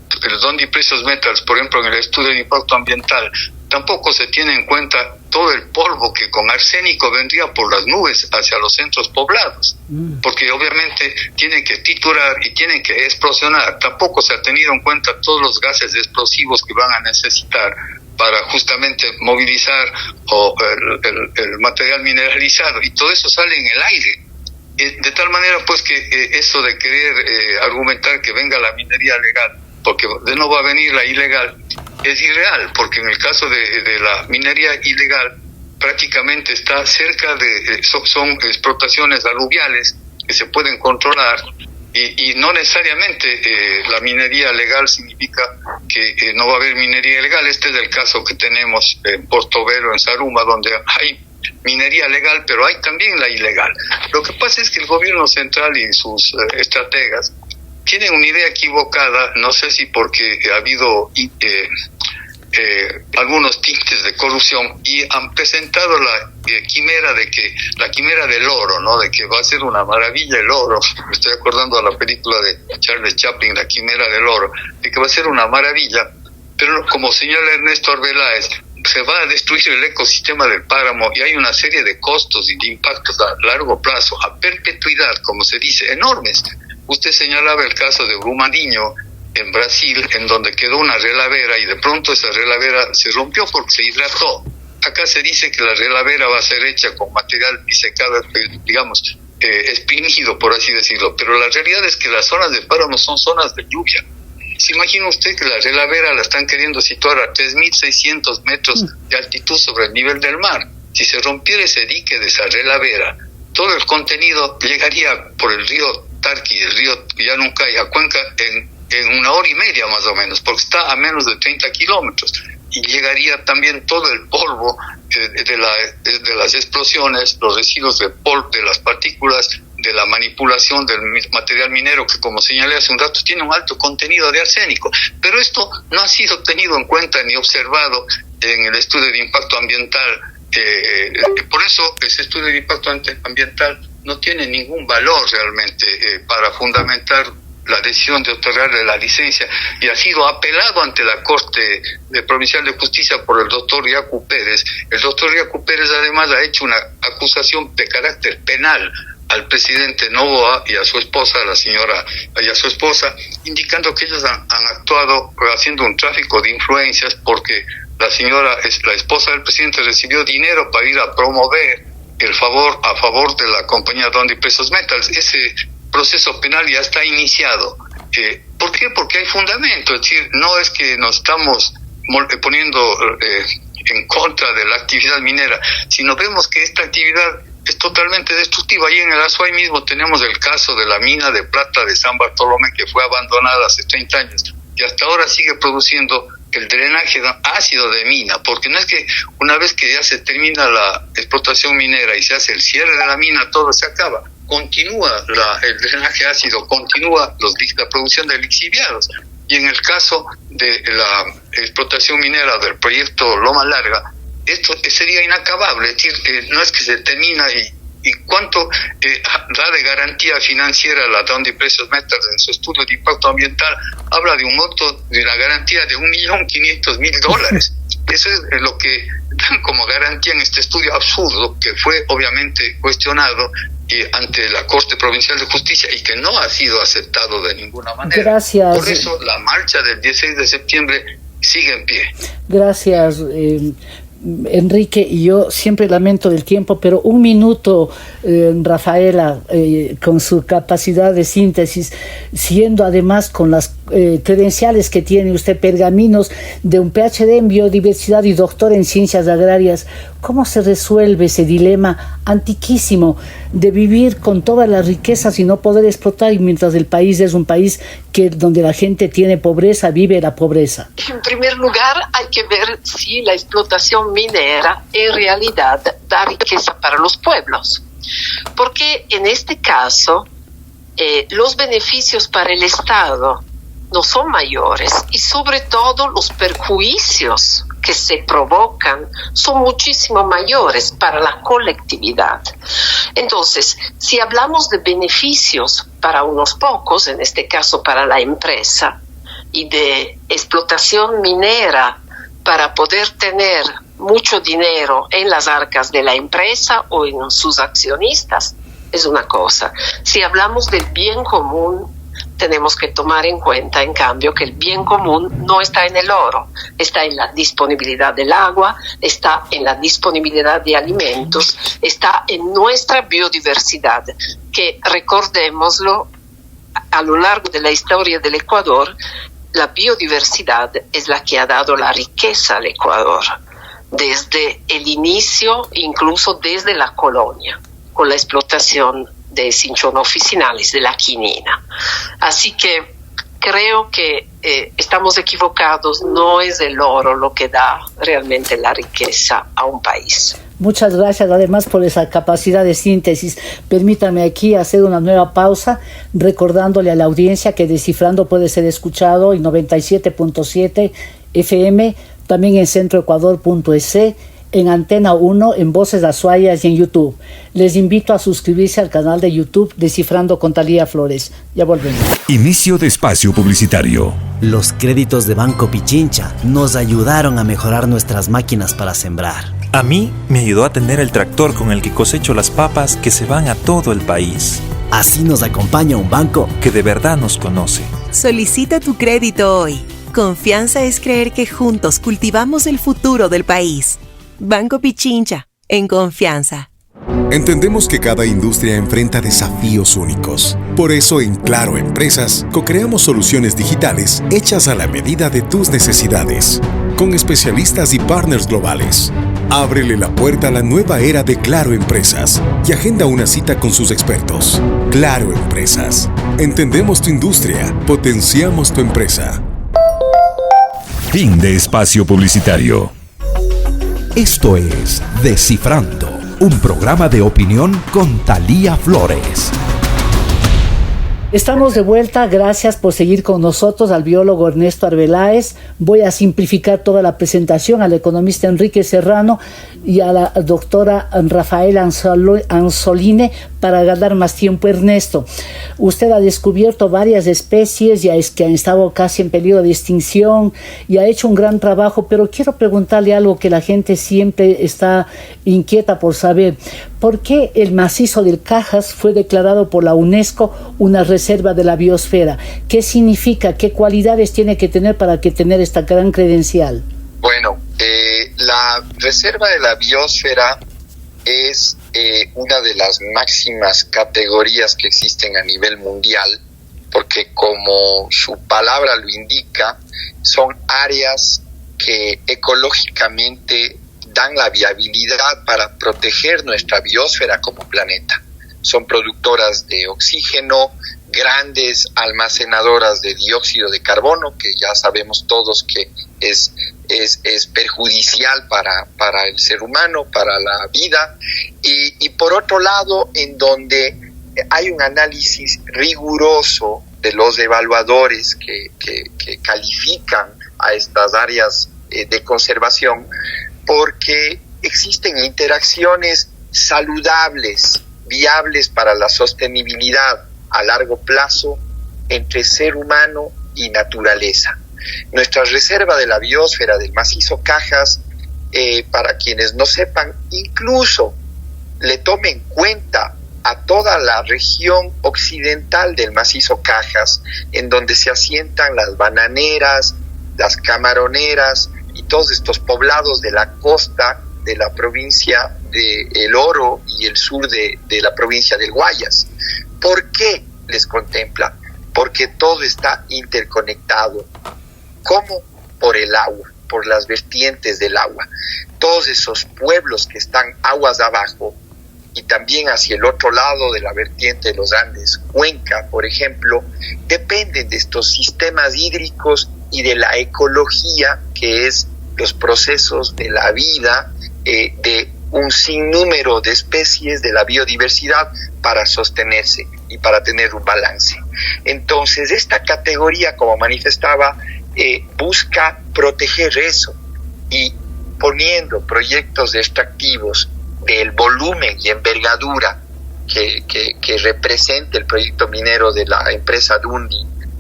[SPEAKER 8] Dundee Precious Metals, por ejemplo, en el estudio de impacto ambiental, tampoco se tiene en cuenta todo el polvo que con arsénico vendría por las nubes hacia los centros poblados, porque obviamente tienen que triturar y tienen que explosionar. Tampoco se ha tenido en cuenta todos los gases explosivos que van a necesitar para justamente movilizar el material mineralizado, y todo eso sale en el aire. De tal manera pues que eso de querer argumentar que venga la minería legal, porque de no va a venir la ilegal, es irreal, porque en el caso de la minería ilegal prácticamente está cerca de, son explotaciones aluviales que se pueden controlar, y no necesariamente la minería legal significa que no va a haber minería ilegal. Este es el caso que tenemos en Portobelo, en Zaruma, donde hay minería legal, pero hay también la ilegal. Lo que pasa es que el gobierno central y sus estrategas tienen una idea equivocada, no sé si porque ha habido algunos tintes de corrupción, y han presentado la quimera del oro, ¿no? De que va a ser una maravilla el oro. Me estoy acordando de la película de Charles Chaplin, La quimera del oro, de que va a ser una maravilla, pero como señala Ernesto Arbeláez, se va a destruir el ecosistema del páramo, y hay una serie de costos y de impactos a largo plazo, a perpetuidad, como se dice, enormes. Usted señalaba el caso de Brumadinho en Brasil, en donde quedó una relavera y de pronto esa relavera se rompió porque se hidrató. Acá se dice que la relavera va a ser hecha con material disecado, digamos, exprimido, por así decirlo, pero la realidad es que las zonas de páramo son zonas de lluvia. ¿Se imagina usted que la relavera la están queriendo situar a 3.600 metros de altitud sobre el nivel del mar? Si se rompiera ese dique de esa relavera, todo el contenido llegaría por el río Tarqui, el río Llanuncay, a Cuenca en 1 hora y media más o menos, porque está a menos de 30 kilómetros. Y llegaría también todo el polvo de las explosiones, los residuos de polvo, de las partículas, de la manipulación del material minero, que como señalé hace un rato tiene un alto contenido de arsénico. Pero esto no ha sido tenido en cuenta ni observado en el estudio de impacto ambiental. Por eso ese estudio de impacto ambiental no tiene ningún valor realmente para fundamentar la decisión de otorgarle la licencia, y ha sido apelado ante la Corte Provincial de Justicia por el doctor Yacu Pérez. El doctor Yacu Pérez además ha hecho una acusación de carácter penal al presidente Noboa y a su esposa, indicando que ellos han actuado haciendo un tráfico de influencias, porque la esposa del presidente recibió dinero para ir a promover a favor de la compañía Dundee Precious Metals. Ese proceso penal ya está iniciado. ¿Por qué? Porque hay fundamento. Es decir, no es que nos estamos poniendo en contra de la actividad minera, sino vemos que esta actividad es totalmente destructiva. Ahí en el Azuay mismo tenemos el caso de la mina de plata de San Bartolomé, que fue abandonada hace 30 años y hasta ahora sigue produciendo el drenaje ácido de mina, porque no es que una vez que ya se termina la explotación minera y se hace el cierre de la mina, todo se acaba. Continúa el drenaje ácido, continúa la producción de lixiviados. Y en el caso de la explotación minera del proyecto Loma Larga, esto sería inacabable. Es decir, no es que se termina y cuánto da de garantía financiera la Dundee Precious Metals en su estudio de impacto ambiental. Habla de un monto de la garantía de $1.500.000. Eso es lo que dan como garantía en este estudio absurdo, que fue obviamente cuestionado ante la Corte Provincial de Justicia y que no ha sido aceptado de ninguna manera.
[SPEAKER 7] Gracias.
[SPEAKER 8] Por eso la marcha del 16 de septiembre sigue en pie.
[SPEAKER 7] Gracias, Enrique y yo siempre lamento el tiempo, pero un minuto, Rafaela, con su capacidad de síntesis, siendo además con las credenciales que tiene usted, pergaminos de un PhD en biodiversidad y doctor en ciencias agrarias, ¿cómo se resuelve ese dilema antiquísimo de vivir con todas las riquezas y no poder explotar, y mientras el país es un país donde la gente tiene pobreza, vive la pobreza?
[SPEAKER 4] En primer lugar, hay que ver si la explotación minera en realidad da riqueza para los pueblos. Porque en este caso, los beneficios para el Estado no son mayores y sobre todo los perjuicios que se provocan son muchísimo mayores para la colectividad. Entonces, si hablamos de beneficios para unos pocos, en este caso para la empresa, y de explotación minera para poder tener mucho dinero en las arcas de la empresa o en sus accionistas, es una cosa. Si hablamos del bien común, tenemos que tomar en cuenta, en cambio, que el bien común no está en el oro, está en la disponibilidad del agua, está en la disponibilidad de alimentos, está en nuestra biodiversidad, que, recordémoslo, a lo largo de la historia del Ecuador, la biodiversidad es la que ha dado la riqueza al Ecuador, desde el inicio, incluso desde la colonia, con la explotación de cinchón officinales, de la quinina. Así que creo que estamos equivocados, no es el oro lo que da realmente la riqueza a un país.
[SPEAKER 7] Muchas gracias además por esa capacidad de síntesis. Permítame aquí hacer una nueva pausa, recordándole a la audiencia que Descifrando puede ser escuchado en 97.7 FM, también en centroecuador.es, en Antena 1, en Voces Azuayas y en YouTube. Les invito a suscribirse al canal de YouTube Descifrando con Talía Flores. Ya volvemos.
[SPEAKER 2] Inicio de espacio publicitario.
[SPEAKER 3] Los créditos de Banco Pichincha nos ayudaron a mejorar nuestras máquinas para sembrar.
[SPEAKER 10] A mí me ayudó a tener el tractor con el que cosecho las papas que se van a todo el país.
[SPEAKER 3] Así nos acompaña un banco
[SPEAKER 10] que de verdad nos conoce.
[SPEAKER 5] Solicita tu crédito hoy. Confianza es creer que juntos cultivamos el futuro del país. Banco Pichincha, en confianza.
[SPEAKER 6] Entendemos que cada industria enfrenta desafíos únicos. Por eso en Claro Empresas co-creamos soluciones digitales hechas a la medida de tus necesidades, con especialistas y partners globales. Ábrele la puerta a la nueva era de Claro Empresas y agenda una cita con sus expertos. Claro Empresas. Entendemos tu industria, potenciamos tu empresa.
[SPEAKER 2] Fin de espacio publicitario. Esto es Descifrando, un programa de opinión con Talía Flores.
[SPEAKER 7] Estamos de vuelta, gracias por seguir con nosotros, al biólogo Ernesto Arbeláez. Voy a simplificar toda la presentación al economista Enrique Serrano y a la doctora Rafaela Anzoline para ganar más tiempo. Ernesto, usted ha descubierto varias especies que han estado casi en peligro de extinción y ha hecho un gran trabajo, pero quiero preguntarle algo que la gente siempre está inquieta por saber. ¿Por qué el macizo del Cajas fue declarado por la UNESCO una reserva de la biosfera? ¿Qué significa? ¿Qué cualidades tiene que tener para tener esta gran credencial?
[SPEAKER 9] Bueno, la reserva de la biosfera es una de las máximas categorías que existen a nivel mundial, porque como su palabra lo indica, son áreas que ecológicamente dan la viabilidad para proteger nuestra biosfera como planeta. Son productoras de oxígeno, grandes almacenadoras de dióxido de carbono, que ya sabemos todos que es perjudicial para el ser humano, para la vida, y por otro lado, en donde hay un análisis riguroso de los evaluadores que califican a estas áreas de conservación, porque existen interacciones saludables, viables para la sostenibilidad a largo plazo entre ser humano y naturaleza. Nuestra reserva de la biosfera del macizo Cajas, para quienes no sepan, incluso le toma en cuenta a toda la región occidental del macizo Cajas, en donde se asientan las bananeras, las camaroneras y todos estos poblados de la costa de la provincia de El Oro y el sur de la provincia del Guayas. ¿Por qué les contempla? Porque todo está interconectado. ¿Cómo? Por el agua, por las vertientes del agua. Todos esos pueblos que están aguas abajo y también hacia el otro lado de la vertiente de los Andes, Cuenca, por ejemplo, dependen de estos sistemas hídricos y de la ecología, que es los procesos de la vida, de un sinnúmero de especies, de la biodiversidad, para sostenerse y para tener un balance. Entonces, esta categoría, como manifestaba, busca proteger eso, y poniendo proyectos extractivos del volumen y envergadura que representa el proyecto minero de la empresa Dundi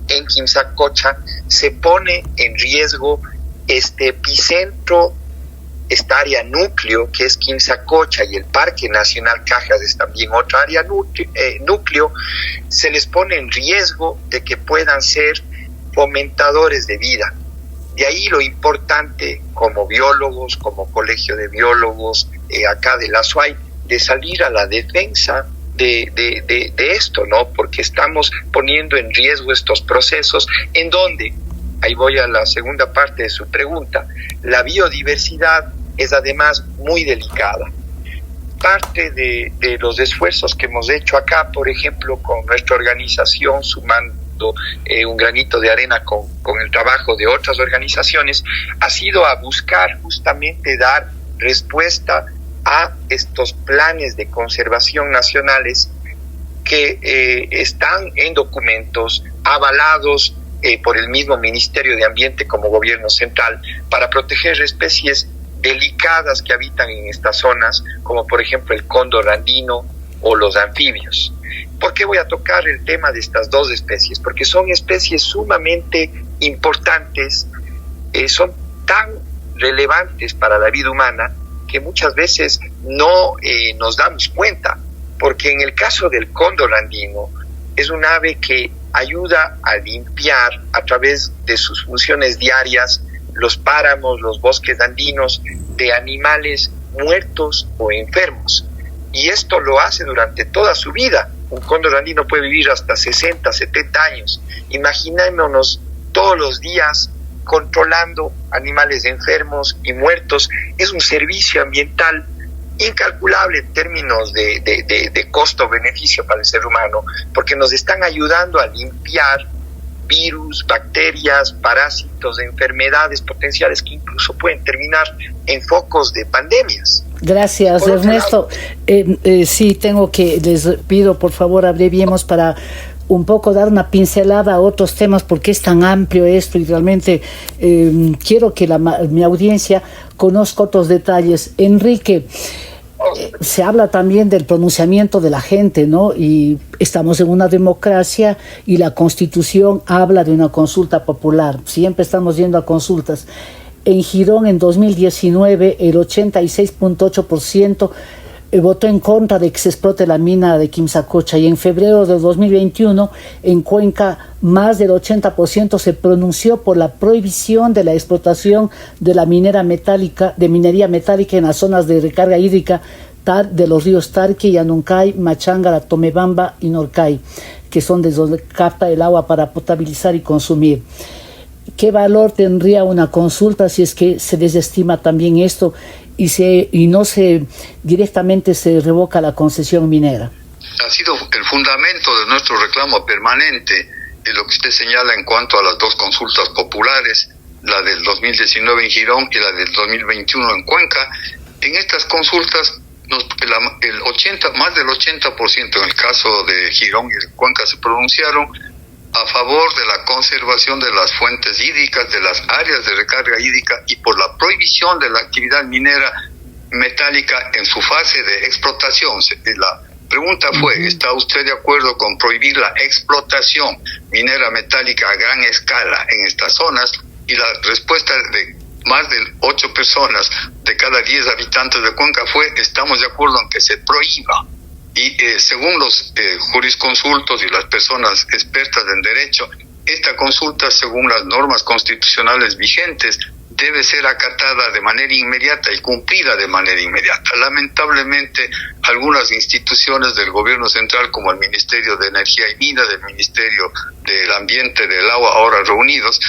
[SPEAKER 9] en Quimsacocha, se pone en riesgo este epicentro, esta área núcleo que es Quimsacocha, y el Parque Nacional Cajas es también otra área núcleo. Se les pone en riesgo de que puedan ser fomentadores de vida. De ahí lo importante, como biólogos, como colegio de biólogos acá de la SUAY, de salir a la defensa de esto, ¿no? Porque estamos poniendo en riesgo estos procesos en donde, ahí voy a la segunda parte de su pregunta, la biodiversidad es además muy delicada. Parte de los esfuerzos que hemos hecho acá, por ejemplo, con nuestra organización, sumando un granito de arena con el trabajo de otras organizaciones, ha sido a buscar justamente dar respuesta a estos planes de conservación nacionales que están en documentos avalados por el mismo Ministerio de Ambiente como gobierno central, para proteger especies delicadas que habitan en estas zonas, como por ejemplo el cóndor andino o los anfibios. ¿Por qué voy a tocar el tema de estas dos especies? Porque son especies sumamente importantes, son tan relevantes para la vida humana que muchas veces no nos damos cuenta, porque en el caso del cóndor andino es un ave que ayuda a limpiar a través de sus funciones diarias los páramos, los bosques andinos, de animales muertos o enfermos, y esto lo hace durante toda su vida. Un cóndor andino puede vivir hasta 60, 70 años. Imaginémonos todos los días controlando animales enfermos y muertos. Es un servicio ambiental incalculable en términos de costo-beneficio para el ser humano, porque nos están ayudando a limpiar virus, bacterias, parásitos, enfermedades potenciales que incluso pueden terminar en focos de pandemias.
[SPEAKER 7] Gracias, Ernesto. Sí, les pido por favor abreviemos para un poco dar una pincelada a otros temas, porque es tan amplio esto y realmente quiero que mi audiencia conozca otros detalles. Enrique, se habla también del pronunciamiento de la gente, ¿no? Y estamos en una democracia y la Constitución habla de una consulta popular. Siempre estamos yendo a consultas. En Girón, en 2019, el 86.8% votó en contra de que se explote la mina de Quimsacocha, y en febrero de 2021, en Cuenca, más del 80% se pronunció por la prohibición de la explotación de la minería metálica en las zonas de recarga hídrica de los ríos Tarque, Yanuncay, Machangara, Tomebamba y Norcay, que son de donde capta el agua para potabilizar y consumir. ¿Qué valor tendría una consulta si es que se desestima también esto y no directamente se revoca la concesión minera?
[SPEAKER 8] Ha sido el fundamento de nuestro reclamo permanente de lo que usted señala en cuanto a las dos consultas populares, la del 2019 en Girón y la del 2021 en Cuenca. En estas consultas, más del 80% en el caso de Girón y de Cuenca se pronunciaron a favor de la conservación de las fuentes hídricas, de las áreas de recarga hídrica, y por la prohibición de la actividad minera metálica en su fase de explotación. La pregunta fue, ¿está usted de acuerdo con prohibir la explotación minera metálica a gran escala en estas zonas? Y la respuesta de más de 8 personas de cada 10 habitantes de Cuenca fue, estamos de acuerdo en que se prohíba. Y según los jurisconsultos y las personas expertas en derecho, esta consulta, según las normas constitucionales vigentes, debe ser acatada de manera inmediata y cumplida de manera inmediata. Lamentablemente, algunas instituciones del gobierno central, como el Ministerio de Energía y Minas, el Ministerio del Ambiente, del Agua, ahora reunidos,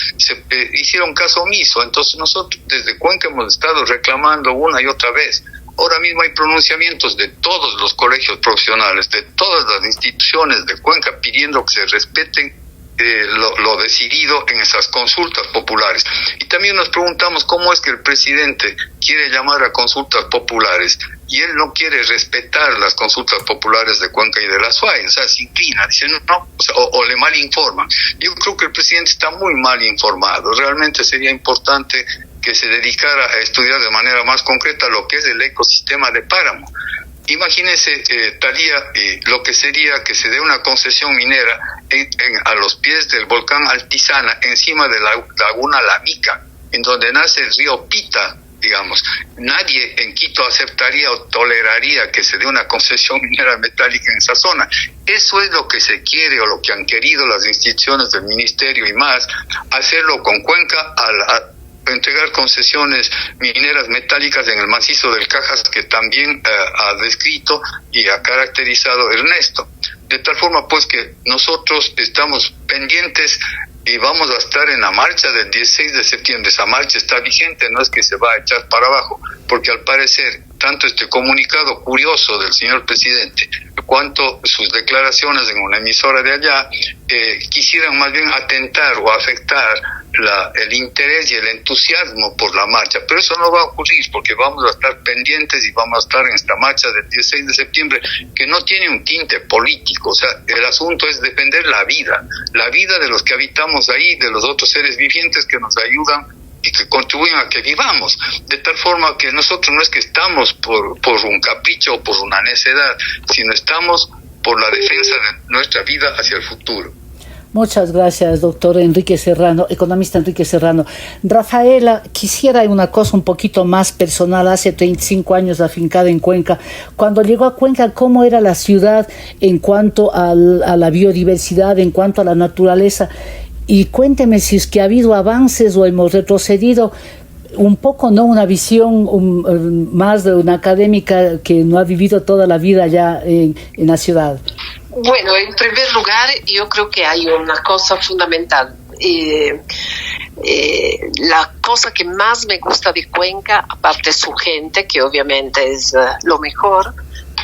[SPEAKER 8] hicieron caso omiso. Entonces nosotros desde Cuenca hemos estado reclamando una y otra vez. Ahora mismo hay pronunciamientos de todos los colegios profesionales, de todas las instituciones de Cuenca, pidiendo que se respeten lo decidido en esas consultas populares. Y también nos preguntamos cómo es que el presidente quiere llamar a consultas populares y él no quiere respetar las consultas populares de Cuenca y de la SUAY, o sea, se inclina, dice no, o le mal informa. Yo creo que el presidente está muy mal informado. Realmente sería importante que se dedicara a estudiar de manera más concreta lo que es el ecosistema de Páramo. Imagínese, Talía, lo que sería que se dé una concesión minera a los pies del volcán Altizana, encima de la laguna La Mica, en donde nace el río Pita, digamos. Nadie en Quito aceptaría o toleraría que se dé una concesión minera metálica en esa zona. Eso es lo que se quiere o lo que han querido las instituciones del ministerio y más, hacerlo con Cuenca entregar concesiones mineras metálicas en el macizo del Cajas, que también ha descrito y ha caracterizado Ernesto. De tal forma pues que nosotros estamos pendientes y vamos a estar en la marcha del 16 de septiembre. Esa marcha está vigente, no es que se va a echar para abajo, porque al parecer tanto este comunicado curioso del señor presidente cuanto sus declaraciones en una emisora de allá quisieran más bien atentar o afectar el interés y el entusiasmo por la marcha, pero eso no va a ocurrir porque vamos a estar pendientes y vamos a estar en esta marcha del 16 de septiembre que no tiene un tinte político. O sea, el asunto es defender la vida de los que habitamos ahí, de los otros seres vivientes que nos ayudan y que contribuyen a que vivamos, de tal forma que nosotros no es que estamos por un capricho o por una necedad, sino estamos por la defensa de nuestra vida hacia el futuro.
[SPEAKER 7] Muchas gracias, doctor Enrique Serrano, economista Enrique Serrano. Rafaela, quisiera una cosa un poquito más personal. Hace 35 años afincada en Cuenca. Cuando llegó a Cuenca, ¿cómo era la ciudad en cuanto a la biodiversidad, en cuanto a la naturaleza? Y cuénteme si es que ha habido avances o hemos retrocedido un poco, ¿no? Una visión más de una académica que no ha vivido toda la vida ya en la ciudad.
[SPEAKER 4] Bueno, en primer lugar, yo creo que hay una cosa fundamental. La cosa que más me gusta de Cuenca, aparte de su gente, que obviamente es lo mejor,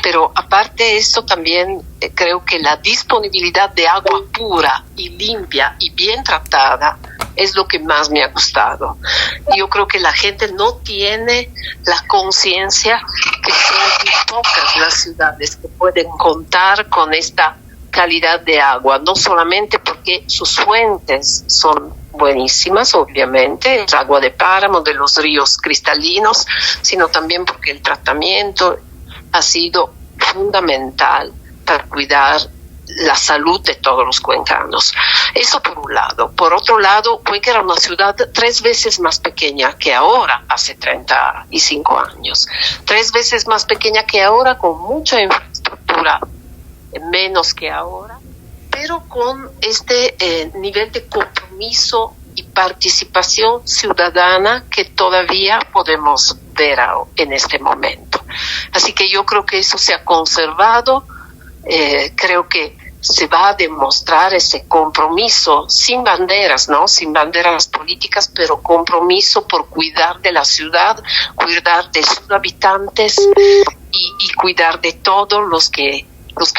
[SPEAKER 4] pero aparte de eso también creo que la disponibilidad de agua pura y limpia y bien tratada es lo que más me ha gustado. Yo creo que la gente no tiene la conciencia que son muy pocas las ciudades que pueden contar con esta calidad de agua, no solamente porque sus fuentes son buenísimas, obviamente, el agua de páramo, de los ríos cristalinos, sino también porque el tratamiento ha sido fundamental para cuidar la salud de todos los cuencanos. Eso por un lado. Por otro lado, Cuenca era una ciudad 3 veces más pequeña que ahora, hace 35 años. 3 veces más pequeña que ahora, con mucha infraestructura, menos que ahora, pero con este nivel de compromiso y participación ciudadana que todavía podemos ver en este momento. Así que yo creo que eso se ha conservado. Creo que se va a demostrar ese compromiso sin banderas, ¿no? Sin banderas políticas, pero compromiso por cuidar de la ciudad, cuidar de sus habitantes y cuidar de todos los que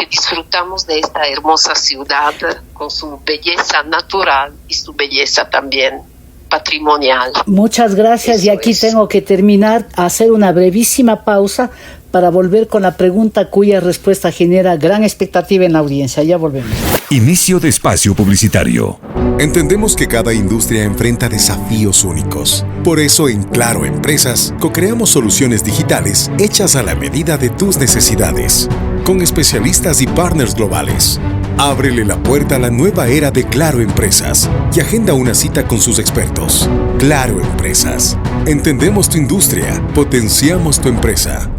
[SPEAKER 4] disfrutamos de esta hermosa ciudad con su belleza natural y su belleza también patrimonial.
[SPEAKER 7] Muchas gracias. Eso y aquí tengo que terminar, hacer una brevísima pausa para volver con la pregunta cuya respuesta genera gran expectativa en la audiencia. Ya volvemos.
[SPEAKER 2] Inicio de espacio publicitario.
[SPEAKER 6] Entendemos que cada industria enfrenta desafíos únicos. Por eso en Claro Empresas co-creamos soluciones digitales hechas a la medida de tus necesidades, con especialistas y partners globales. Ábrele la puerta a la nueva era de Claro Empresas y agenda una cita con sus expertos. Claro Empresas. Entendemos tu industria, potenciamos tu empresa.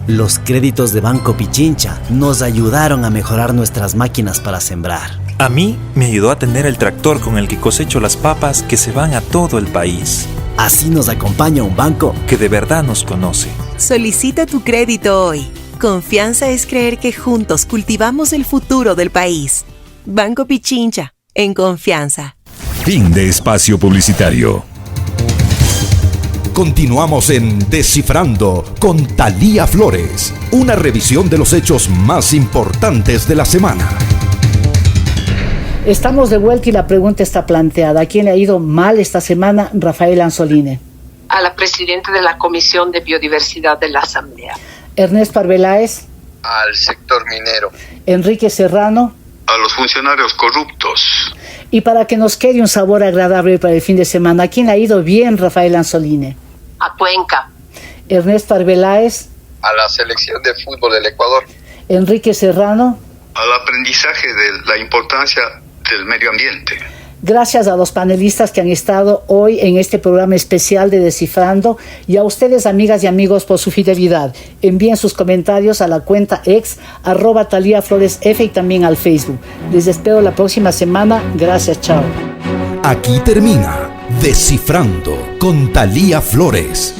[SPEAKER 3] Los créditos de Banco Pichincha nos ayudaron a mejorar nuestras máquinas para sembrar.
[SPEAKER 10] A mí me ayudó a tener el tractor con el que cosecho las papas que se van a todo el país.
[SPEAKER 3] Así nos acompaña un banco
[SPEAKER 10] que de verdad nos conoce.
[SPEAKER 5] Solicita tu crédito hoy. Confianza es creer que juntos cultivamos el futuro del país. Banco Pichincha, en confianza.
[SPEAKER 2] Fin de espacio publicitario. Continuamos en Descifrando con Thalía Flores, una revisión de los hechos más importantes de la semana.
[SPEAKER 7] Estamos de vuelta y la pregunta está planteada. ¿A quién le ha ido mal esta semana? Rafael Anzoline.
[SPEAKER 4] A la presidenta de la Comisión de Biodiversidad de la Asamblea.
[SPEAKER 7] Ernesto Arbeláez.
[SPEAKER 9] Al sector minero.
[SPEAKER 7] Enrique Serrano.
[SPEAKER 8] A los funcionarios corruptos.
[SPEAKER 7] Y para que nos quede un sabor agradable para el fin de semana, ¿a quién le ha ido bien, Rafael Anzoline?
[SPEAKER 4] A Cuenca.
[SPEAKER 7] Ernesto Arbeláez.
[SPEAKER 9] A la selección de fútbol del Ecuador.
[SPEAKER 7] Enrique Serrano.
[SPEAKER 8] Al aprendizaje de la importancia del medio ambiente.
[SPEAKER 7] Gracias a los panelistas que han estado hoy en este programa especial de Descifrando y a ustedes, amigas y amigos, por su fidelidad. Envíen sus comentarios a la cuenta ex @ThalíaFloresF y también al Facebook. Les espero la próxima semana. Gracias, chao.
[SPEAKER 2] Aquí termina Descifrando con Thalía Flores.